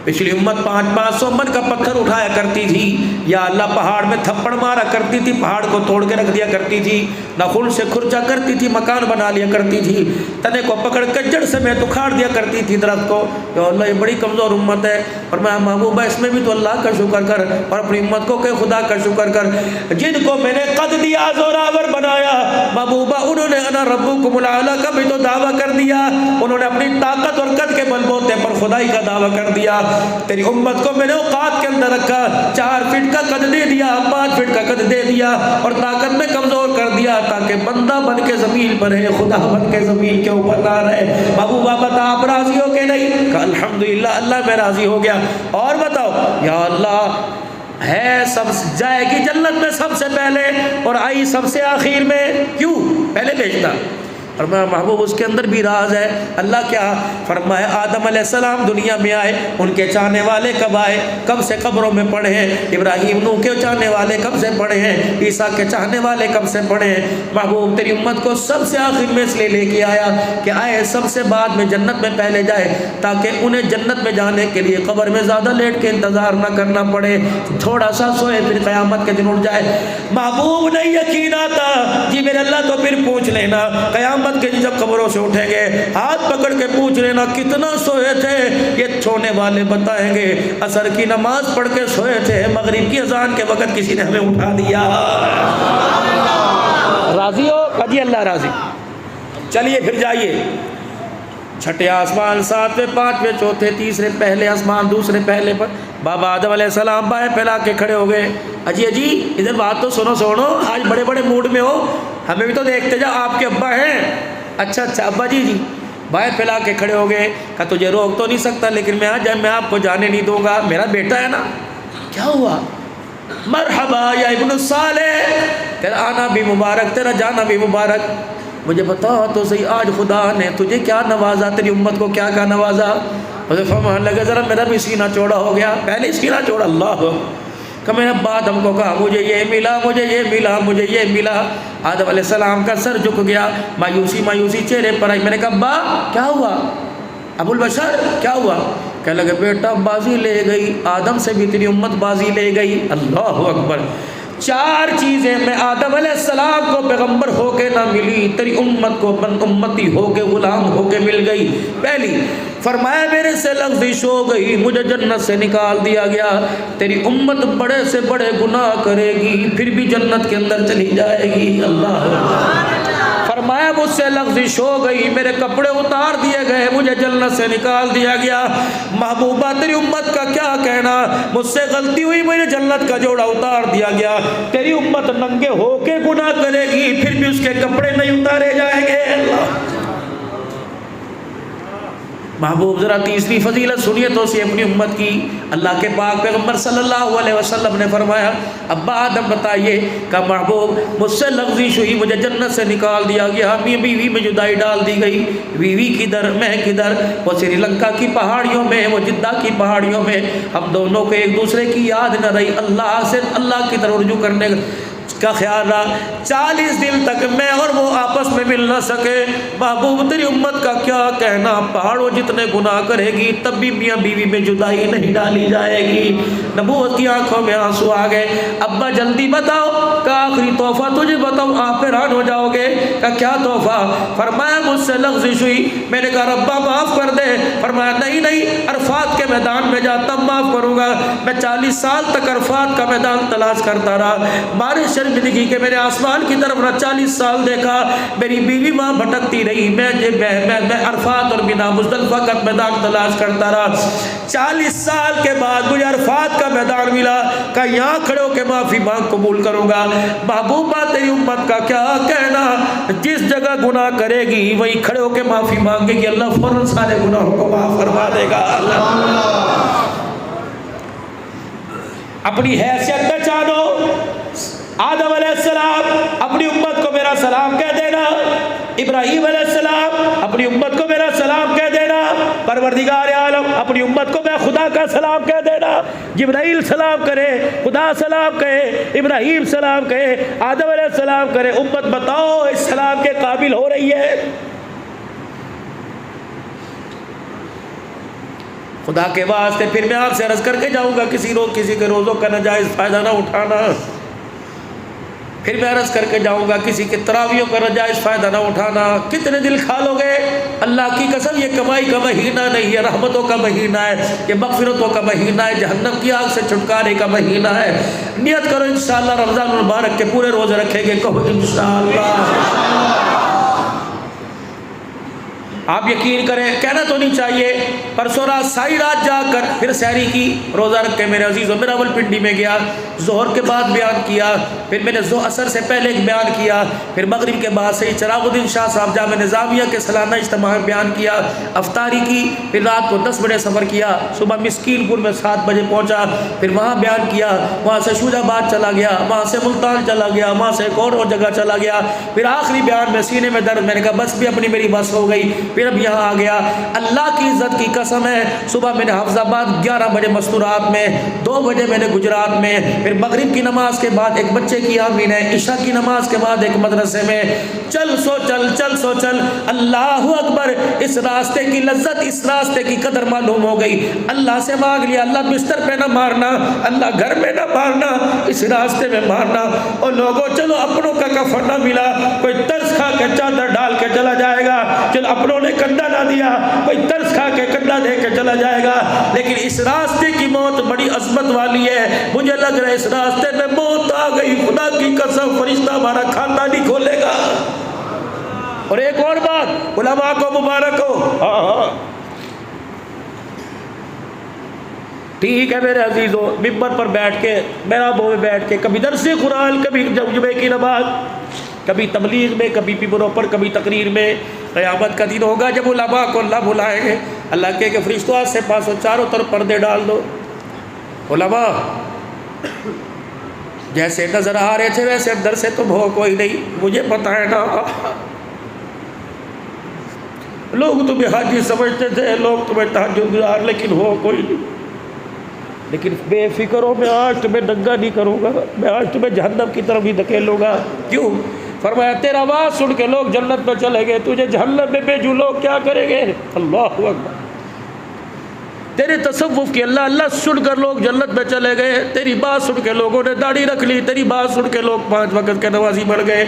پچھلی امت 500 من کا پتھر اٹھایا کرتی تھی، یا اللہ پہاڑ میں تھپڑ مارا کرتی تھی، پہاڑ کو توڑ کے رکھ دیا کرتی تھی، نخل سے کھرچا کرتی تھی، مکان بنا لیا کرتی تھی، تنے کو پکڑ کے جڑ سمیت اکھاڑ دیا کرتی تھی درخت کو۔ یا اللہ یہ بڑی کمزور امت ہے، اور میں محبوبہ اس میں بھی تو اللہ کا شکر کر اور اپنی امت کو کہ خدا کا شکر کر، جن کو میں نے قد دیا زوراور بنایا محبوبہ انہوں نے انا ربکم الاعلی کا بھی تو دعویٰ کر دیا، انہوں نے اپنی طاقت اور قد کے بل بوتے پر خدائی کا دعویٰ کر دیا۔ تیری امت کو میں نے اوقات کے اندر رکھا، 4 فٹ کا قد دے دیا، 5 فٹ کا قد دے دیا اور طاقت میں کمزور کر دیا تاکہ بندہ بن کے زمین پر رہے، خدا بن کے زمین کے اوپر نہ رہے۔ محبوبہ بتا آپ راضی ہو کہ نہیں؟ کہ الحمدللہ اللہ میں راضی ہو گیا۔ اور بتاؤ یا اللہ ہے سب جائے گی جنت میں سب سے پہلے اور آئی سب سے آخر میں، کیوں پہلے بھیجتا؟ فرمایا محبوب اس کے اندر بھی راز ہے۔ اللہ کیا؟ فرمایا آدم علیہ السلام دنیا میں آئے، ان کے چاہنے والے کب آئے؟ کب سے قبروں میں پڑے ہیں۔ ابراہیم نوح کے چاہنے والے کب سے پڑے ہیں؟ عیسیٰ کے چاہنے والے کب سے پڑے ہیں؟ محبوب تیری امت کو سب سے آخر میں اس لیے لے کے آیا کہ آئے سب سے بعد میں جنت میں پہلے جائے، تاکہ انہیں جنت میں جانے کے لیے قبر میں زیادہ لیٹ کے انتظار نہ کرنا پڑے، تھوڑا سا سوئے پھر قیامت کے دن اٹھ جائے۔ محبوب نہیں یقین آتا جی میرے اللہ تو پھر پوچھ لینا قیامت کے جب قبروں سے اٹھیں گے ہاتھ پکڑ کے پوچھ لینا کتنا سوئے تھے، یہ سونے والے بتائیں گے عصر کی نماز پڑھ کے سوئے تھے، مغرب کی اذان کے وقت کسی نے ہمیں اٹھا دیا۔ راضی ہو؟ جی اللہ راضی۔ چلیے پھر جائیے، چھٹے آسمان، 7ویں، 5ویں، چوتھے، تیسرے پہلے آسمان، دوسرے پہلے پر بابا آدم علیہ السلام بائیں پھیلا کے کھڑے ہو گئے۔ اجی ادھر بات تو سنو، آج بڑے بڑے موڈ میں ہو، ہمیں بھی تو دیکھتے جا، آپ کے ابا ہیں؟ اچھا ابا جی بائیں پھیلا کے کھڑے ہو گئے۔ کہا تجھے روک تو نہیں سکتا لیکن میں آپ کو جانے نہیں دوں گا، میرا بیٹا ہے نا۔ کیا ہوا؟ مرحبا یا ابن الصالح، تیرا آنا بھی مبارک، تیرا جانا بھی مبارک۔ مجھے بتا تو صحیح آج خدا نے تجھے کیا نوازا، تیری امت کو کیا نوازا؟ مجھے فرمان لگا ذرا میرا بھی سینہ چوڑا ہو گیا، پہلے سینہ چوڑا اللہ کہ میں نے بعد ہم کو کہا مجھے یہ ملا، مجھے یہ ملا، مجھے یہ ملا۔ آدم علیہ السلام کا سر جھک گیا، مایوسی چہرے پر آئی۔ میں نے کہا ابا کیا ہوا؟ ابو البشر کیا ہوا؟ کہنے لگے بیٹا بازی لے گئی، آدم سے بھی تیری امت بازی لے گئی۔ اللہ اکبر۔ 4 چیزیں میں آدم علیہ السلام کو پیغمبر ہو کے نہ ملی، تیری امت کو امتی ہو کے غلام ہو کے مل گئی۔ پہلی فرمایا میرے سے لغزش ہو گئی، مجھے جنت سے نکال دیا گیا، تیری امت بڑے سے بڑے گناہ کرے گی پھر بھی جنت کے اندر چلی جائے گی۔ اللہ فرمایا مجھ سے لغزش ہو گئی، میرے کپڑے اتار دیے گئے، مجھے جنت سے نکال دیا گیا۔ محبوبہ تیری امت کا کیا کہنا، مجھ سے غلطی ہوئی، مجھے جنت کا جوڑا اتار دیا گیا، تیری امت ننگے ہو کے گناہ کرے گی پھر بھی اس کے کپڑے نہیں اتارے جائیں گے۔ اللہ محبوب ذرا تیسری فضیلت سنیے تو اسی اپنی امت کی۔ اللہ کے پاک پیغمبر صلی اللہ علیہ وسلم نے فرمایا ابا آدم بتائیے کہ محبوب مجھ سے لغزش ہوئی، مجھے جنت سے نکال دیا گیا، بیوی میں جدائی ڈال دی گئی، بیوی کدھر میں کدھر، وہ سری لنکا کی پہاڑیوں میں، وہ جدہ کی پہاڑیوں میں، ہم دونوں کو ایک دوسرے کی یاد نہ رہی، اللہ کی طرف رجوع کرنے کا خیال رہا، 40 دن تک میں اور وہ آپس میں مل نہ سکے۔ محبوب تیری امت کا کیا کہنا، پہاڑوں جتنے گناہ کرے گی تب بھی میاں بیوی میں جدائی نہیں ڈالی جائے گی۔ نبوت کی آنکھوں میں آنسو آ گئے، ابا جلدی بتاؤ کہ آخری تحفہ تجھے بتاؤ، آپ حیران ہو جاؤ گے کہ کیا تحفہ؟ فرمایا مجھ سے لغزش ہوئی، میں نے کہا ربا معاف کر دے، فرمایا نہیں عرفات کے میدان میں جاتا معاف کروں گا۔ میں 40 سال تک عرفات کا میدان تلاش کرتا رہا، بارش شرمندگی کہ میں نے آسمان کی طرف نہ 40 سال دیکھا، میری بیوی وہاں بھٹکتی رہی، میں عرفات اور بنا مزدلفہ کا میدان تلاش کرتا رہا۔ 40 سال کے بعد مجھے عرفات کا میدان ملا کہ یہاں کھڑے ہو کے معافی مانگ قبول کروں گا۔ محبوبہ تیری امت کا کیا کہنا، جس جگہ گناہ کرے گی وہی کھڑے ہو کے معافی مانگے گی، اللہ فوراً سارے گناہوں کو معاف فرما دے گا۔ اپنی حیثیت پہچانو، آدم علیہ السلام اپنی امت کو میرا سلام کہہ دینا، ابراہیم علیہ السلام اپنی امت کو میرا سلام کہہ دینا، پروردگار عالم اپنی امت کو میں خدا کا سلام کہہ دینا۔ جبرائیل سلام کرے، خدا سلام کہے، ابراہیم سلام کہے، آدم علیہ السلام کرے، امت بتاؤ اس سلام کے قابل ہو رہی ہے؟ خدا کے واسطے پھر میں آپ سے عرض کر کے جاؤں گا، کسی کے روزوں کا ناجائز فائدہ نہ اٹھانا۔ پھر میں عرض کر کے جاؤں گا کسی کے تراویوں کا ناجائز فائدہ نہ اٹھانا۔ کتنے دل کھا لو گے؟ اللہ کی قسم یہ کمائی کا مہینہ نہیں ہے، رحمتوں کا مہینہ ہے، یہ مغفرتوں کا مہینہ ہے، جہنم کی آگ سے چھٹکارے کا مہینہ ہے۔ نیت کرو انشاءاللہ رمضان المبارک کے پورے روزے رکھیں گے، کہو انشاءاللہ۔ آپ یقین کریں، کہنا تو نہیں چاہیے، پرسوں رات ساری رات جا کر پھر سحری کی، روزہ رکھ کے میرے عزیزوں میں راولپنڈی میں گیا، ظہر کے بعد بیان کیا، پھر میں نے عصر سے پہلے ایک بیان کیا، پھر مغرب کے بعد سے چراغ الدین شاہ صاحب جامع نظامیہ کے سالانہ اجتماع میں بیان کیا، افطاری کی، پھر رات کو 10 بجے سفر کیا، صبح مسکین پور میں 7 بجے پہنچا، پھر وہاں بیان کیا، وہاں سے شوج آباد چلا گیا، وہاں سے ملتان چلا گیا، وہاں سے ایک اور جگہ چلا گیا، پھر آخری بیان میں سینے میں درد، میں نے کہا بس بھی اپنی میری بس ہو گئی، پھر اب یہاں آ گیا۔ اللہ کی عزت کی قسم ہے، صبح میں نے حفظ آباد 11 بجے مستورات میں، 2 بجے میں نے گجرات میں، پھر مغرب کی نماز کے بعد ایک بچے کی آمین ہے، عشاء کی نماز کے بعد ایک مدرسے میں، چل سو چل، اللہ اکبر، اس راستے کی لذت، اس راستے کی قدر معلوم ہو گئی۔ اللہ سے مانگ لیا، اللہ بستر پہ نہ مارنا، اللہ گھر میں نہ مارنا، اس راستے میں مارنا۔ اور لوگوں چلو اپنوں کا کفن نہ ملا، کوئی ترس کھا کے چادر ڈال کے چلا جائے گا، چلو اپنوں نے کنڈا نہ دیا، کوئی ترس کھا کے کنڈا دے کے چلا جائے گا، لیکن اس راستے کی موت بڑی عظمت والی ہے۔ مجھے لگ رہا ہے اس راستے میں موت آ گئی، خدا کی قسم فرشتہ ہمارا کھاتا نہیں کھولے گا۔ اور ایک اور بات، علماء کو مبارک ہو، ٹھیک ہے میرے عزیزوں، ممبر پر بیٹھ کے، محرابوں میں بیٹھ کے، کبھی درس قرآن، کبھی جمعے کی نماز، کبھی تبلیغ میں، کبھی پیپروں پر، کبھی تقریر میں۔ قیامت کا دن ہوگا جب علماء کو اللہ بلائیں گے، اللہ کے فرشتوں آج سے پاسوں چاروں طرف پردے ڈال دو۔ علماء جیسے نظر آ رہے تھے ویسے اندر سے تم ہو کوئی نہیں، مجھے پتہ ہے نا۔ لوگ تمہیں حاجی سمجھتے تھے، لوگ تمہیں تہجد گزار، لیکن ہو کوئی نہیں۔ لیکن بے فکر ہو، میں آج تمہیں ننگا نہیں کروں گا، میں آج تمہیں جہنم کی طرف ہی دھکیلوں گا۔ کیوں؟ فرمایا تیرا آواز سن کے لوگ جنت میں چلے گئے، تجھے جہنم میں بھیجوں، لوگ کیا کریں گے؟ اللہ اکبر۔ تیرے تصوف کی اللہ اللہ سن کر لوگ جنت میں چلے گئے، تیری بات سن کے لوگوں نے داڑھی رکھ لی، تیری بات سن کے لوگ 5 وقت کے نمازی بڑھ گئے،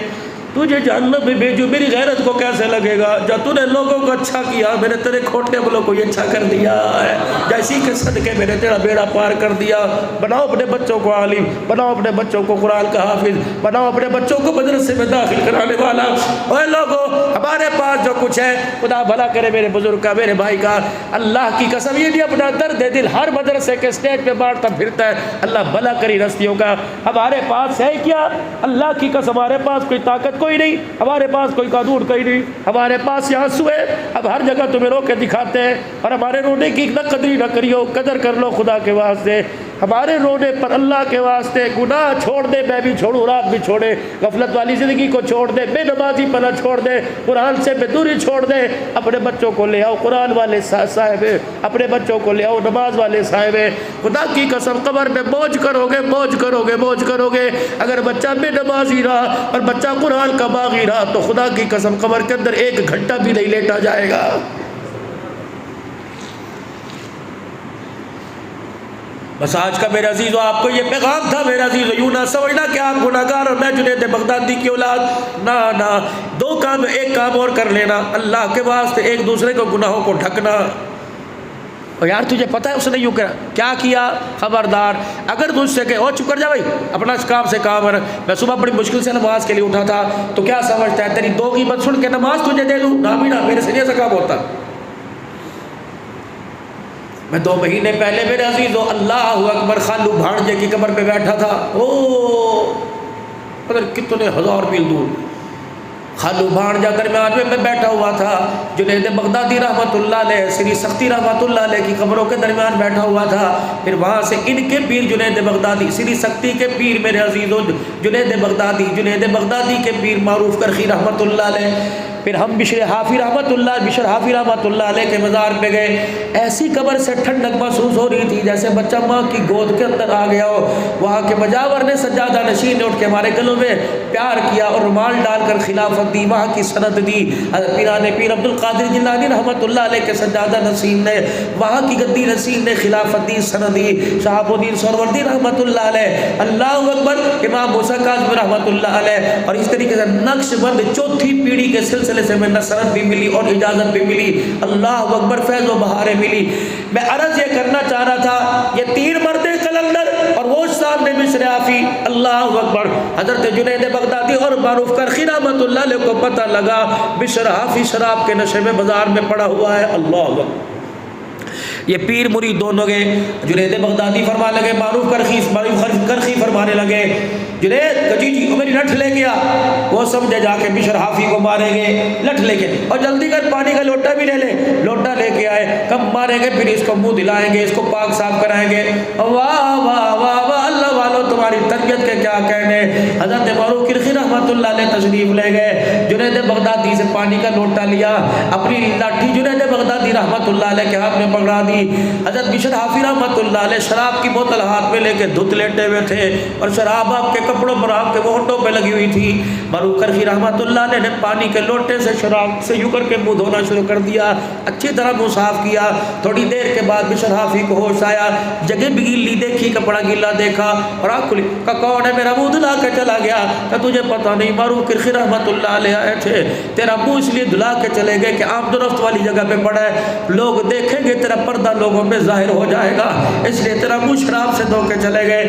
تجھے جہنم میں بھیجوں میری غیرت کو کیسے لگے گا؟ جب تو نے لوگوں کو اچھا کیا میں نے تیرے کھوٹے والوں کو یہ اچھا کر دیا ہے، جیسی کے صدقے میں نے تیرا بیڑا پار کر دیا۔ بناؤ اپنے بچوں کو عالم، بناؤ اپنے بچوں کو قرآن کا حافظ، بناؤ اپنے بچوں کو مدرسے میں داخل کرانے والا۔ اے لوگوں، ہمارے پاس جو کچھ ہے خدا بھلا کرے میرے بزرگ کا، میرے بھائی کا، اللہ کی قسم یہ بھی اپنا درد دل ہر مدرسے کے اسٹیج پہ بانٹتا پھرتا ہے، اللہ بھلا کری رستیوں کا۔ ہمارے پاس ہے کیا؟ اللہ کی قسم ہمارے پاس کوئی طاقت کوئی نہیں، ہمارے پاس کوئی قانون کوئی نہیں، ہمارے پاس یہ آنسو ہے، اب ہر جگہ تمہیں رو کے دکھاتے ہیں، اور ہمارے رونے کی نہ قدری نہ کریو، قدر کر لو خدا کے واسطے۔ ہمارے رونے پر اللہ کے واسطے گناہ چھوڑ دے، میں بھی چھوڑوں، رات بھی چھوڑے، غفلت والی زندگی کو چھوڑ دے، بے نمازی پنا چھوڑ دے، قرآن سے بے دوری چھوڑ دے، اپنے بچوں کو لے آؤ قرآن والے صاحب، اپنے بچوں کو لے آؤ نماز والے صاحب۔ خدا کی قسم قبر میں بوجھ کرو گے، بوجھ کرو گے، بوجھ کرو گے۔ اگر بچہ بے نمازی رہا اور بچہ قرآن کا باغی رہا تو خدا کی قسم قبر کے اندر 1 گھنٹہ بھی نہیں لیٹا جائے گا۔ بس آج کا میرے عزیزو آپ کو یہ پیغام تھا میرے عزیزو، یوں نہ سمجھنا کہ آپ گناہگار اور میں جنید بغدادی کی اولاد، نہ نہ، 2 کام، ایک کام اور کر لینا، اللہ کے واسطے ایک دوسرے کو گناہوں کو ڈھکنا۔ اور یار تجھے پتہ ہے اس نے یوں کیا کیا؟ خبردار اگر تجھ سے کہ او چپ کر جا بھائی، اپنا کام سے کام ہے، میں صبح بڑی مشکل سے نماز کے لیے اٹھا تھا تو کیا سمجھتا ہے تیری 2 غیبت سن کے نماز تجھے دے دوں؟ نہ بھی نہ، میرے سے ایسا کام ہوتا۔ میں 2 مہینے پہلے میرے عزیزو اللہ اکبر خالو بھانجے کی قبر پہ بیٹھا تھا، پتہ کتنے ہزار میل دور خالو بھانجا درمیان میں بیٹھا ہوا تھا، جنید بغدادی رحمت اللہ علیہ، سری سختی رحمت اللہ علیہ کی قبروں کے درمیان بیٹھا ہوا تھا۔ پھر وہاں سے ان کے پیر جنید بغدادی، سری سختی کے پیر میرے عزیزو جنید بغدادی کے پیر معروف کرخی رحمت اللہ علیہ، پھر ہم بشر حافی رحمت اللہ علیہ کے مزار پہ گئے۔ ایسی قبر سے ٹھنڈک محسوس ہو رہی تھی جیسے بچہ ماں کی گود کے اندر آ گیا ہو۔ وہاں کے مجاور نے سجادہ نشین نے اٹھ کے ہمارے گلوں میں پیار کیا اور رومال ڈال کر خلافت دی، وہاں کی سند دی۔ پیران پیر عبد القادر جیلانی رحمت اللہ علیہ کے سجادہ نشین نے، وہاں کی گدی نشین نے خلافت دی، سند دی۔ شہاب الدین سہروردی رحمت اللہ علیہ، اللہ اکبر، امام موسیٰ کاظمی رحمت اللہ علیہ، اور اس طریقے سے نقش بند 4تھی پیڑھی کے سلسلے سے میں نصرت بھی ملی اور اجازت بھی ملی، اللہ اکبر، فیض و بہاریں ملی۔ میں عرض یہ کرنا چاہ رہا تھا، یہ 3 مرد قلندر اور وہ سامنے مصر حافی، اللہ اکبر، حضرت جنید بغدادی اور معروف کرخی رحمت اللہ علیہ کو پتہ لگا مصر حافی شراب کے نشے میں بازار میں پڑا ہوا ہے، اللہ اکبر۔ یہ پیر مرید دونوں گئے، جنید بغدادی فرما لگے، معروف کرخی فرمانے لگے، جنید جی میری لٹھ لے گیا، وہ سمجھے جا کے بشر حافی کو ماریں گے، لٹھ لے کے، اور جلدی کر پانی کا لوٹا بھی لے لے، لوٹا لے کے آئے، کب ماریں گے پھر اس کو منہ دلائیں گے، اس کو پاک صاف کرائیں گے۔ واہ واہ واہ واہ، اللہ والو تمہاری تربیت کے کیا کہنے۔ حضرت معروف کرخی رحمت اللہ علیہ تشریف لے گئے، جنید بغدادی سے پانی کا لوٹا لیا، اپنی لاٹھی جنید بغدادی رحمت اللہ علیہ کے ہاتھ میں پکڑا دی۔ حضرت بشر حافی رحمت اللہ علیہ شراب کی بوتل ہاتھ میں لے کے دھت لیٹے ہوئے تھے، اور شراب آپ کے کپڑوں پر آپ کے ہونٹوں پہ لگی ہوئی تھی۔ معروف کرخی رحمت اللہ علیہ نے پانی کے لوٹے سے شراب سے یوں کر کے منہ دھونا شروع کر دیا، اچھی طرح منہ صاف کیا۔ تھوڑی دیر کے بعد بشر حافی کو ہوش آیا، جگہ بھی گیلی دیکھی، کپڑا گیلا دیکھا، اور آنکھ کھلی، کہا کون ہے میرا منہ دھلا کے چلا گیا؟ کہ تجھے پتہ نہیں، معروف کرخی رحمت اللہ علیہ آئے تھے، تیرا منہ اس لیے دھلا کے چلے گئے کہ آمد و رفت والی جگہ پہ پڑا ہے، لوگ دیکھیں گے تیرا پردہ لوگوں میں ظاہر ہو جائے گا، اس لیے تیرا منہ شراب سے دھو کے چلے گئے۔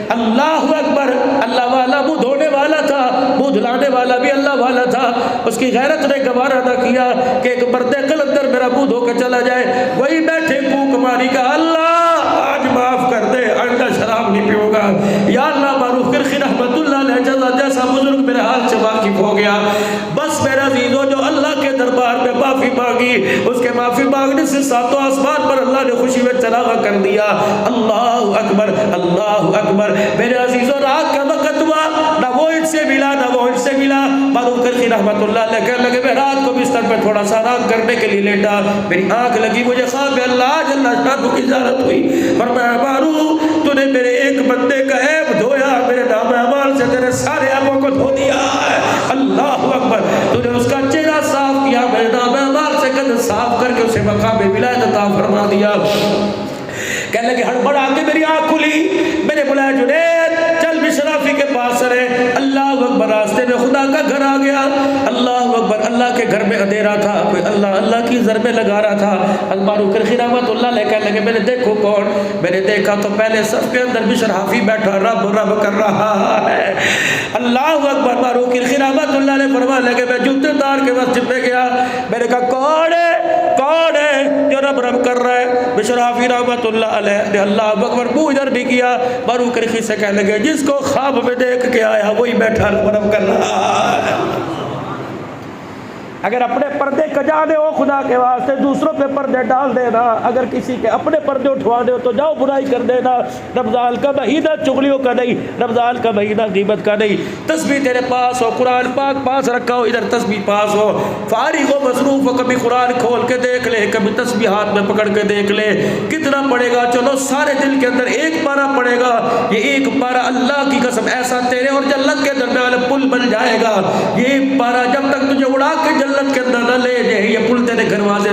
اللہ اکبر، اللہ والا منہ دھونے والا تھا، منہ دھلانے والا بھی اللہ والا تھا، اس کی غیرت نے گوارا نہ کیا کہ ایک مرد قلندر میرا منہ دھو کے چلا جائے۔ وہی بیٹھے کوک ماری کا، اللہ آج معاف کر دے، آئندہ شراب نہیں پیوں گا یا اللہ۔ معروف کرخی رحمت اللہ علیہ جیسا بزرگ میرے حال سے واقف ہو گیا، بس میرا عزیزو جو اللہ کے دربار میں معافی مانگی، اس کے معافی مانگنے سے 7 آسمان پر اللہ نے خوشی میں چراغا کر دیا۔ اللہ اکبر، اللہ اکبر، میرے عزیزو رات کا وقت ہوا، نہ وہ ان سے ملا نہ وہ ان سے ملا۔ معروف کرخی رحمت اللہ علیہ کہنے لگے، میں رات کو بستر پہ تھوڑا سا آرام کرنے کے لیے لیٹا، میری آنکھ لگی مجھے خواب میں اللہ جل شانہ کی زیارت ہوئی، فرمایا معروف تو نے میرے ایک بندے کا عیب دھویا، میرے نام اعمال سے تیرے سارے عیبوں کو دھو دیا ہے۔ اللہ اکبر، تو نے اس کا چہرہ صاف کیا، میرے نام اعمال سے قد صاف کر کے اسے مقام ولایت عطا فرما دیا۔ کہنے لگے ہڑبڑا کے میری آنکھ کھلی، میں نے بلایا جنید چل شرافی کے پاس رہے، اللہ اکبر، راستے میں خدا کا گھر آ گیا، اللہ اکبر، اللہ کے گھر میں اندھیرا تھا، کوئی اللہ کی ضربیں لگا رہا تھا۔ المارو کرخی رحمت اللہ علیہ کہنے لگے میں نے دیکھو کون؟ میں نے دیکھا تو پہلے صف کے اندر بشر حافی بیٹھا رب رب کر رہا ہے، اللہ اکبر۔ مارو کرخی رحمت اللہ علیہ فرمانے لگے میں جوتے دار کے مسجد میں گیا، میں نے کہا کون ہے جو رب رب کر رہا ہے؟ بشر حافی رحمت اللہ علیہ نے اللہ اکبر منہ ادھر بھی کیا، مارو کرخی سے کہنے لگے جس کو خواب میں دیکھ کے آیا وہی بیٹھا رب رب کر رہا ہے۔ اگر اپنے پردے کجانے ہو خدا کے واسطے دوسروں پہ پردے ڈال دینا، اگر کسی کے اپنے پردے اٹھوانے ہو تو جاؤ برائی کر دینا۔ رمضان کا مہینہ چغلیوں کا نہیں، رمضان کا مہینہ غیبت کا نہیں۔ تسبیح تیرے پاس ہو، قرآن پاک پاس رکھا ہو، ادھر تسبیح پاس ہو، فارغ ہو مصروف ہو، کبھی قرآن کھول کے دیکھ لے، کبھی تسبیح ہاتھ میں پکڑ کے دیکھ لے کتنا پڑے گا۔ چلو سارے دل کے اندر ایک پارہ پڑے گا، یہ ایک پارہ اللہ کی قسم ایسا تیرے اور جنت کے درمیان پل بن جائے گا۔ یہ پارہ جب تک تجھے اڑا کے جنت کے اندر نہ لے جائے، یہ پل تیرے دروازے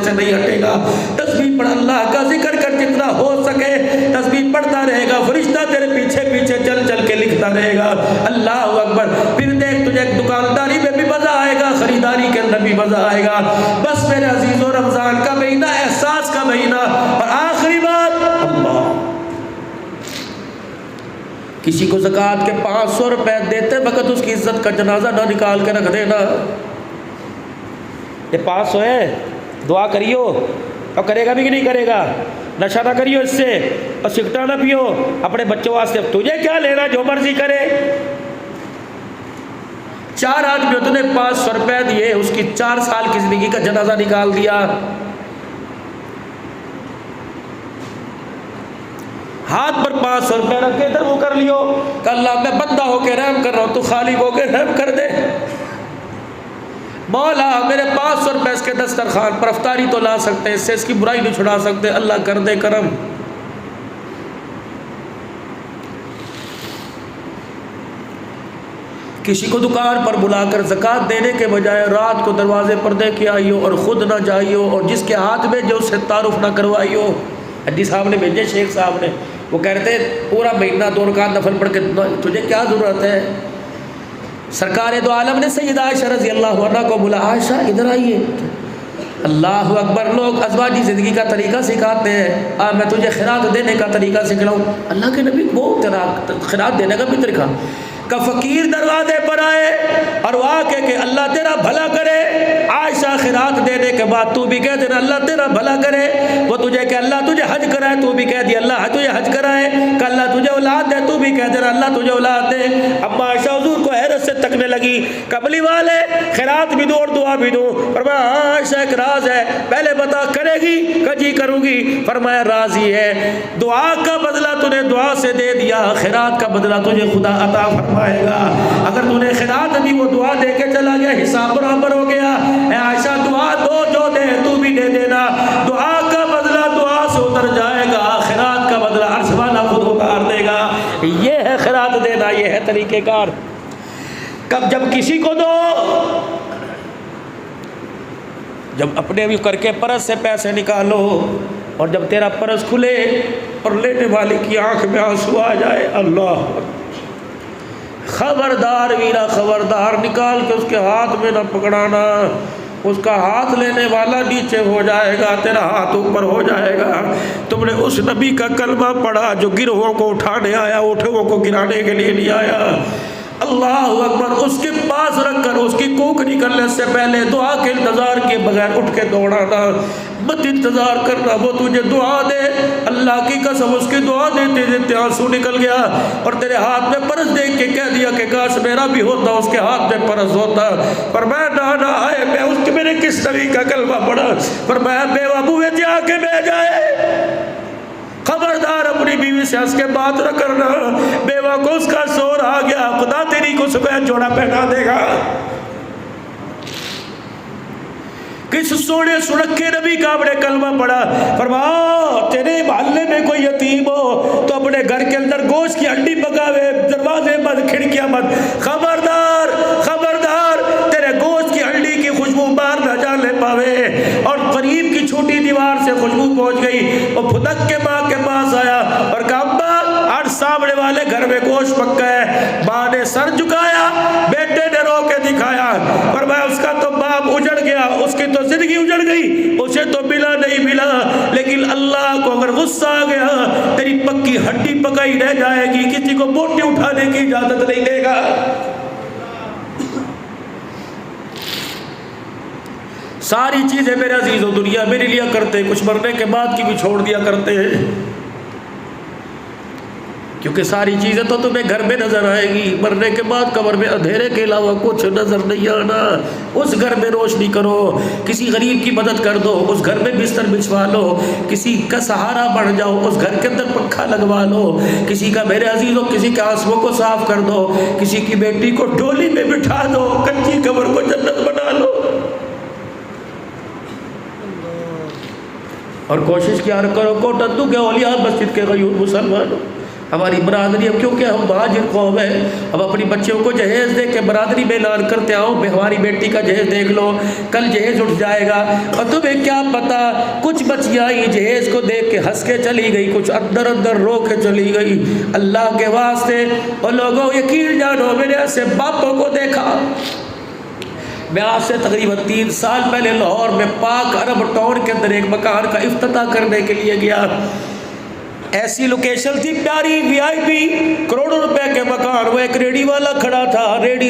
سے نہیں ہٹے گا۔ تسبیح پڑھ، اللہ کا ذکر کر، جتنا ہو سکے تسبیح پڑھتا رہے گا، فرشتہ تیرے پیچھے پیچھے چل چل کے لکھتا رہے گا۔ اللہ اکبر۔ پھر دیکھ تجھے دکانداری میں بھی مزہ آئے گا، خریداری کے اندر بھی مزہ آئے گا۔ بس میرے عزیزو، رمضان کا مہینہ احساس کا مہینہ۔ اور آخری بات، اللہ کسی کو زکوٰۃ کے 500 روپے دیتے وقت اس کی عزت کا جنازہ نہ نکال کے رکھ دینا۔ یہ 500 ہے، دعا کریو، اور کرے گا بھی کہ نہیں کرے گا؟ نشہ نہ کریو اس سے، اور سگریٹ نہ پیو اپنے بچوں واسطے، تجھے کیا لینا، جو مرضی کرے۔ 4 آدمیوں نے 500 روپے دیے، اس کی 4 سال کی زندگی کا جنازہ نکال دیا۔ ہاتھ پر 500 روپے رکھے تھے، وہ کر لیو کہ اللہ میں بندہ ہو کے رحم کر رہا ہوں، تو خالق ہو کے رحم کر دے۔ مولا میرے 500 روپے اس کے دسترخوان پر افطاری تو لا سکتے ہیں، اس سے اس کی برائی نہیں چھڑا سکتے، اللہ کر دے کرم۔ کسی کو دکان پر بلا کر زکوٰۃ دینے کے بجائے رات کو دروازے پر دے کے آئیو اور خود نہ جائیو، اور جس کے ہاتھ میں جو اس سے تعارف نہ کروائیو۔ حدیث صاحب نے بھیجے، شیخ صاحب نے، وہ کہتے ہیں پورا مہینہ 2 رکعت نفل پڑھ کے تجھے کیا ضرورت ہے؟ سرکار دو عالم نے سیدہ عائشہ رضی اللہ عنہا کو بولا، عائشہ ادھر آئیے۔ اللہ اکبر، لوگ ازواجی زندگی کا طریقہ سکھاتے ہیں، میں تجھے خیرات دینے کا طریقہ سکھلاؤں۔ اللہ کے نبی وہ خیرات دینے کا بھی طریقہ کہ فقیر دروازے پر آئے اور وہ آ کہ اللہ تیرا بھلا کرے، عائشہ خیرات دینے کے بعد تو بھی کہہ دینا اللہ تیرا بھلا کرے، وہ تجھے کہ اللہ تجھے حج کرائے، تو بھی کہہ دی اللہ تجھے حج کرائے، کہ اللہ تجھے اولاد دے، تو بھی کہہ دینا اللہ تجھے اولاد دے۔ اما عائشہ حضور کو حیرت سے تکنے لگی، کملی والے خیرات بھی دو اور دعا بھی دو۔ فرمایا عائشہ ایک راز ہے، پہلے بتا کرے گی کہ جی کروں گی؟ فرمایا راضی ہے، دعا کا بدلہ تُونے دعا سے دے دیا، خیرات کا بدلہ تجھے خدا عطا فرمائے گا۔ اگر تو نے خیرات دی وہ دعا دے کے چلا گیا، حساب برابر ہو گیا۔ اے عائشہ دعا دو، جو دے تو بھی دے دینا، دعا کا بدلہ دعا سے اتر جائے گا، خیرات کا بدلہ عرش والا خود اتار دے گا۔ یہ ہے خیرات دینا، یہ ہے طریقہ کار۔ کب جب کسی کو دو، جب اپنے بھی کر کے پرس سے پیسے نکالو، اور جب تیرا پرس کھلے اور لینے والے کی آنکھ میں آنسو آ جائے، اللہ خبردار ویرا خبردار، نکال کے اس کے ہاتھ میں نہ پکڑانا، اس کا ہاتھ لینے والا نیچے ہو جائے گا، تیرا ہاتھ اوپر ہو جائے گا۔ تم نے اس نبی کا کلمہ پڑھا جو گروہوں کو اٹھانے آیا، اٹھوں کو گرانے کے لیے نہیں آیا۔ اللہ اکبر، اس کے پاس رکھ کر اس کی کوک نکلنے سے پہلے دعا کے انتظار کے بغیر اٹھ کے دوڑانا، مت انتظار کرنا وہ تجھے دعا دے۔ اللہ کی قسم اس کی دعا دیتے دیتے آنسو نکل گیا، اور تیرے ہاتھ میں پرس دیکھ کے کہہ دیا کہ کاش میرا بھی ہوتا، اس کے ہاتھ میں پرس ہوتا۔ فرمایا نہ آئے، میں اس کے میرے کس طرح کا کلمہ پڑھا؟ فرمایا بیوہ بوئے جا کے بہ جائے، خبردار اپنی بیوی سے ہنس کے بات نہ کرنا، بیوہ کو اس کا سور آ گیا، خدا تیری کو سفید جوڑا پہنا دے گا۔ کس سونے سنکھے نبی کا اپنے کلمہ پڑھا، فرمایا تیرے محلے میں کوئی یتیم ہو تو اپنے گھر کے اندر گوشت کی ہڈی پکاوے، دروازے بند، کھڑکیاں بند، خبردار خبردار تیرے گوشت کی ہڈی کی خوشبو باہر نہ جانے پاوے۔ اور قریب کی چھوٹی دیوار سے خوشبو پہنچ گئی، وہ پھدک کے ماں کے پاس آیا اور کہا اماں، آج سامنے والے گھر گھر میں گوشت پکا ہے. ماں نے سر جھکایا, بیٹے نے رو کے دکھایا, فرمایا اس کا تو باپ اجڑ گیا, اس کی تو زندگی اجڑ گئی, اسے تو ملا نہیں ملا, لیکن اللہ کو اگر غصہ آ گیا تیری پکی ہڈی پکائی رہ جائے گی, کسی کو بوٹی اٹھانے کی اجازت نہیں دے گا. ساری چیزیں میرے عزیز و دنیا میرے لیے کرتے, کچھ مرنے کے بعد کی بھی چھوڑ دیا کرتے ہیں, کیونکہ ساری چیزیں تو تمہیں گھر میں نظر آئے گی, مرنے کے بعد قبر میں اندھیرے کے علاوہ کچھ نظر نہیں آنا. اس گھر میں روشنی کرو, کسی غریب کی مدد کر دو, اس گھر میں بستر بچھوا لو, کسی کا سہارا بن جاؤ, اس گھر کے اندر پنکھا لگوا لو, کسی کا میرے عزیزوں کسی کے آنسوؤں کو صاف کر دو, کسی کی بیٹی کو ڈولی میں بٹھا دو, کچی قبر کو جنت بنا لو. اور کوشش کیا کرو کوٹندو کے اولیاء مسجد کے غیور مسلمانوں, ہماری برادری اب کیونکہ ہم مہاجر قوم ہے, اب اپنی بچیوں کو جہیز دے کے برادری میں اعلان کرتے آؤ ہماری بیٹی کا جہیز دیکھ لو, کل جہیز اٹھ جائے گا. اور تمہیں کیا پتا کچھ بچیاں ہی جہیز کو دیکھ کے ہنس کے چلی گئی, کچھ اندر اندر رو کے چلی گئی. اللہ کے واسطے اور لوگوں یقین جانو, میں نے ایسے باپوں کو دیکھا. میں آج سے تقریباً 3 سال پہلے لاہور میں پاک عرب ٹاؤن کے اندر ایک مکان کا افتتاح کرنے کے لیے گیا. ایسی لوکیشن تھی پیاری, وی آئی پی, کروڑوں روپے کے مکان. وہ ایک ریڑی والا کھڑا تھا, ریڑی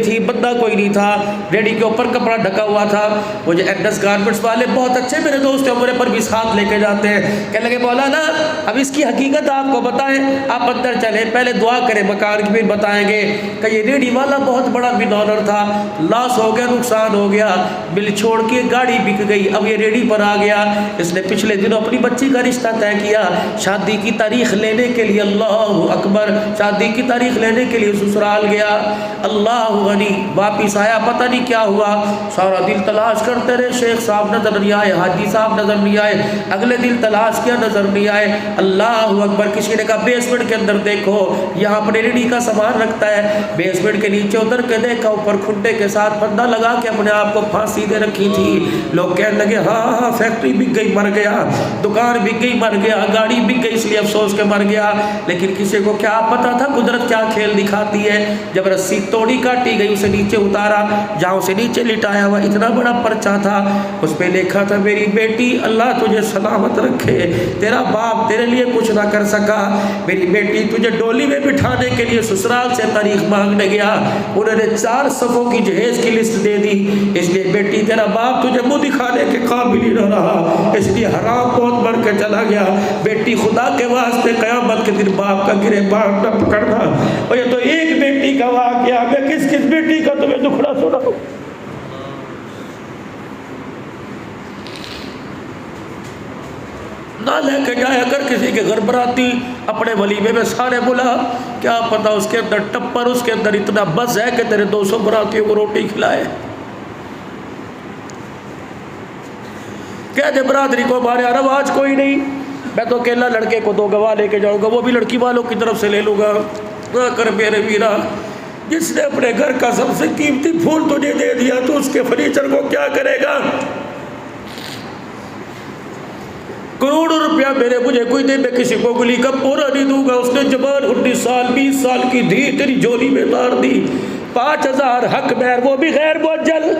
تھی, بندہ کوئی نہیں تھا, ریڑی کے اوپر کپڑا ڈھکا ہوا تھا. وہ جو ایڈس گارمنٹس والے بہت اچھے میرے دوست ہیں, عمرے پر بھی ساتھ لے کے جاتے ہیں. کہنے لگے مولانا اب اس کی حقیقت آپ کو بتائیں, آپ اندر چلیں, پہلے دعا کریں مکان کی, پھر بتائیں گے. کہ یہ ریڑی والا بہت بڑا بنونر تھا, لاس ہو گیا, نقصان ہو گیا, بل چھوڑ کے گاڑی بک گئی, اب یہ ریڑی پر آ گیا. اس نے پچھلے دنوں اپنی بچی کا رشتہ طے کیا, شادی کی تاریخ لینے کے لیے, اللہ اکبر, شادی کی تاریخ لینے کے لیے سسرال گیا. اللہ غنی, واپس آیا, پتہ نہیں کیا ہوا, سارا دن تلاش کرتے رہے, شیخ صاحب نظر نہیں آئے, حاجی صاحب نظر نہیں آئے, اگلے دن تلاش کیا, نظر نہیں آئے. اللہ اکبر, کسی نے کہا بیسمنٹ کے اندر دیکھو, یہاں اپنے ریڑھی کا سامان رکھتا ہے. بیسمنٹ کے نیچے اتر کے دیکھا, اوپر کھنٹے کے ساتھ پردہ لگا کے اپنے آپ کو پھانسی دے رکھی تھی. لوگ کہنے لگے ہاں فیکٹری بک گئی مر گیا, دکان بک گئی مر گیا, گاڑی بک گئی اس لیے افسوس کے مر گیا. لیکن کسی کو کیا پتا تھا قدرت کیا کھیل دکھاتی ہے. جب رسی توڑی کاٹی گئی, اسے نیچے اتارا, جہاں اسے نیچے لٹایا ہوا اتنا بڑا پرچہ تھا, اس پہ لکھا تھا میری بیٹی اللہ تجھے سلامت رکھے, تیرا باپ تیرے لیے کچھ نہ کر سکا, میری بیٹی تجھے ڈولی میں بٹھانے کے لیے سسرال سے تاریخ مانگنے گیا, انہوں نے 4 صفوں کی جہیز کی لسٹ دے دی, اس لیے بیٹی تیرا باپ تجھے منہ دکھانے کے قابل ہی نہ رہا, اس لیے حرام بہت بڑھ کے چلا گیا. بیٹی خدا کے واسطے قیامت کے دن باپ کا گریبان نہ پکڑنا. اور یہ تو ایک بیٹی کا واقعہ, میں کس کس بیٹی کا تمہیں دکھڑا سناؤں. نہ لے کے جایا کر کسی کے گھر براتی, اپنے ولیمے میں سارے بلا, کیا پتا اس کے اندر ٹپر, اس کے اندر اتنا بز ہے کہ تیرے 200 براتیوں کو روٹی کھلائے. کہہ دے برادری کو ہمارے یہاں رواج کوئی نہیں, میں تو اکیلا لڑکے کو 2 گواہ لے کے جاؤں گا, وہ بھی لڑکی والوں کی طرف سے لے لوں گا. نہ کر میرے ویرا, جس نے اپنے گھر کا سب سے قیمتی پھول تجھے دے دیا تو اس کے فرنیچر کو کیا کرے گا. کروڑوں روپیہ مجھے کوئی دے, میں کسی کو گلی کا پورا نہیں دوں گا. اس نے جوان 19 سال 20 سال کی دھی تیری جولی میں اتار دی, 5000 حق مہر, وہ بھی غیر معجل.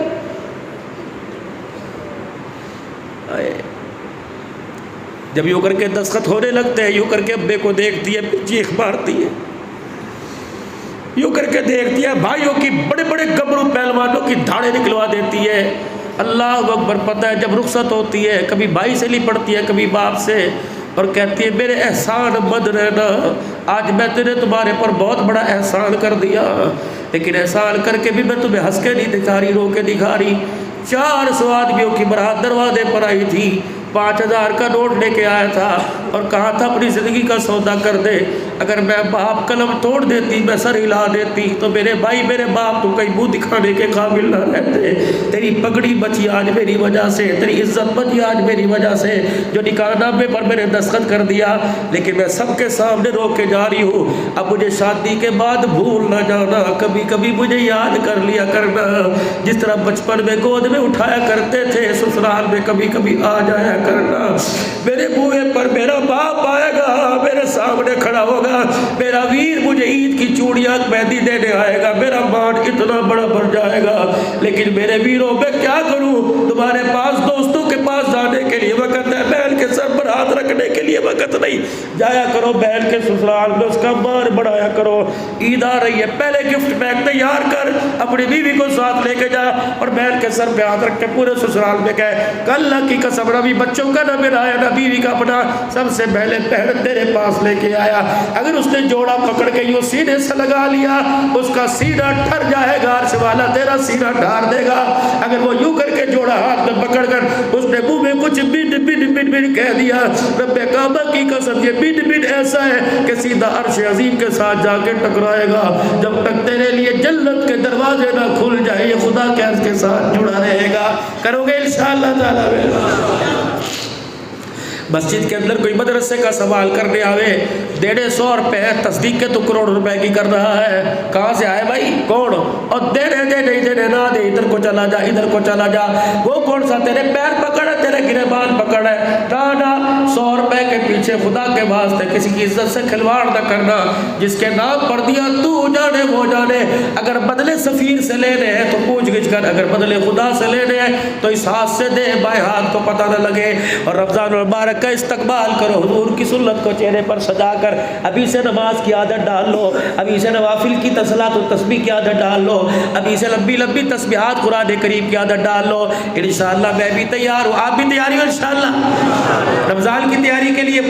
جب یوں کر کے دستخط ہونے لگتے ہیں, یوں کر کے ابے کو دیکھتی ہے, چیخ مارتی ہے, یوں کر کے دیکھتی ہے, بھائیوں کی بڑے بڑے گبرو پہلوانوں کی دھاڑیں نکلوا دیتی ہے. اللہ اکبر, پتہ ہے جب رخصت ہوتی ہے کبھی بھائی سے لی پڑتی ہے کبھی باپ سے, اور کہتی ہے میرے احسان مت رہنا, آج میں نے تمہارے پر بہت بڑا احسان کر دیا, لیکن احسان کر کے بھی میں تمہیں ہنس کے نہیں دکھا رہی, رو کے دکھا رہی. 400 آدمیوں کی برات دروازے پر آئی تھی, 5000 کا نوٹ لے کے آیا تھا اور کہا تھا اپنی زندگی کا سودا کر دے. اگر میں باپ قلم توڑ دیتی, میں سر ہلا دیتی, تو میرے بھائی میرے باپ تو کہیں منہ دکھانے کے قابل نہ رہتے. تیری پگڑی بچی آج میری وجہ سے, تیری عزت بچی آج میری وجہ سے, جو نکاح نامے پر میں نے دستخط کر دیا, لیکن میں سب کے سامنے رو کے جا رہی ہوں. اب مجھے شادی کے بعد بھول نہ جانا, کبھی کبھی مجھے یاد کر لیا کرنا, جس طرح بچپن میں گود میں اٹھایا کرتے تھے, سسرال میں کبھی کبھی آ جایا کرنا. میرے بوئے پر میرا باپ آئے گا, میرے سامنے کھڑا ہوگا, میرا ویر مجھے کی چوڑیاں مہندی دینے آئے گا، میرا مان اتنا بڑا بن جائے گا، لیکن میرے ویروں میں کیا کروں؟ تمہارے پاس دوستوں کے پاس جانے کے لیے وقت ہے، بہن کے سر پر ہاتھ رکھنے کے لیے وقت نہیں، جایا کرو بہن کے سسرال میں، اس کا مان بڑھایا کرو۔ عید آ رہی ہے، پہلے گفٹ بیگ تیار کر، اپنی بیوی کو ساتھ لے کے جا اور بہن کے سر پہ ہاتھ رکھ کے پورے سسرال میں کہے کہ اللہ کی قسم نہ بھی بچوں کا نہ میرا ہے نہ بیوی کا اپنا، سب سے پہلے بہن تیرے پاس لے کے آیا۔ اگر اس نے جوڑا پکڑ کے یوں سینے سے لگا لیا، اس کا سینہ ٹھر جائے گا، عرش والا تیرا سینہ ڈھار دے گا۔ اگر وہ یوں کر کے جوڑا ہاتھ میں پکڑ کر اس نے منہ میں کچھ بن بن بن بن کہہ دیا، رب کعبہ کی قسم یہ بن بن ایسا ہے کہ سیدھا عرش عظیم کے ساتھ جا کے ٹکرائے گا، جب تک تیرے لیے جنت کے دروازے نہ کھل جائے یہ خدا کے اس کے ساتھ جڑا رہے گا۔ کرو گے انشاءاللہ تعالی؟ مسجد کے اندر کوئی مدرسے کا سوال کرنے آوے، 150 روپے تصدیق کے تو کروڑ روپے کی کر رہا ہے، کہاں سے آئے بھائی؟ کون؟ اور دے دے نہ دے، ادھر کو چلا جا ادھر کو چلا جا، وہ کون سا تیرے پیر پکڑ ہے تیرے گریبان پکڑ ہے؟ نا 100 روپے کے پیچھے خدا کے واسطے کسی کی عزت سے کھلواڑ نہ کرنا، جس کے نام پڑھ دیا تو جانے وہ جانے۔ اگر بدلے سفیر سے لینے ہیں تو پوچھ گچھ کر، اگر بدلے خدا سے لینے ہیں تو اس ہاتھ سے دے، بائیں ہاتھ کو پتہ نہ لگے۔ اور رمضان المبارک کا استقبال کرو، حضور کی سنت کو چہرے پر سجا کر ابھی سے نماز کی عادت ڈال لو، ابھی سے نوافل کی تصلاۃ و تسبیح کی عادت ڈال لو، ابھی سے لمبی لمبی تسبیحات قرآن کریم کی عادت ڈال لو۔ انشاءاللہ میں بھی تیار ہوں، آپ بھی تیاری ہو انشاءاللہ؟ رمضان کی تیاری کے لیے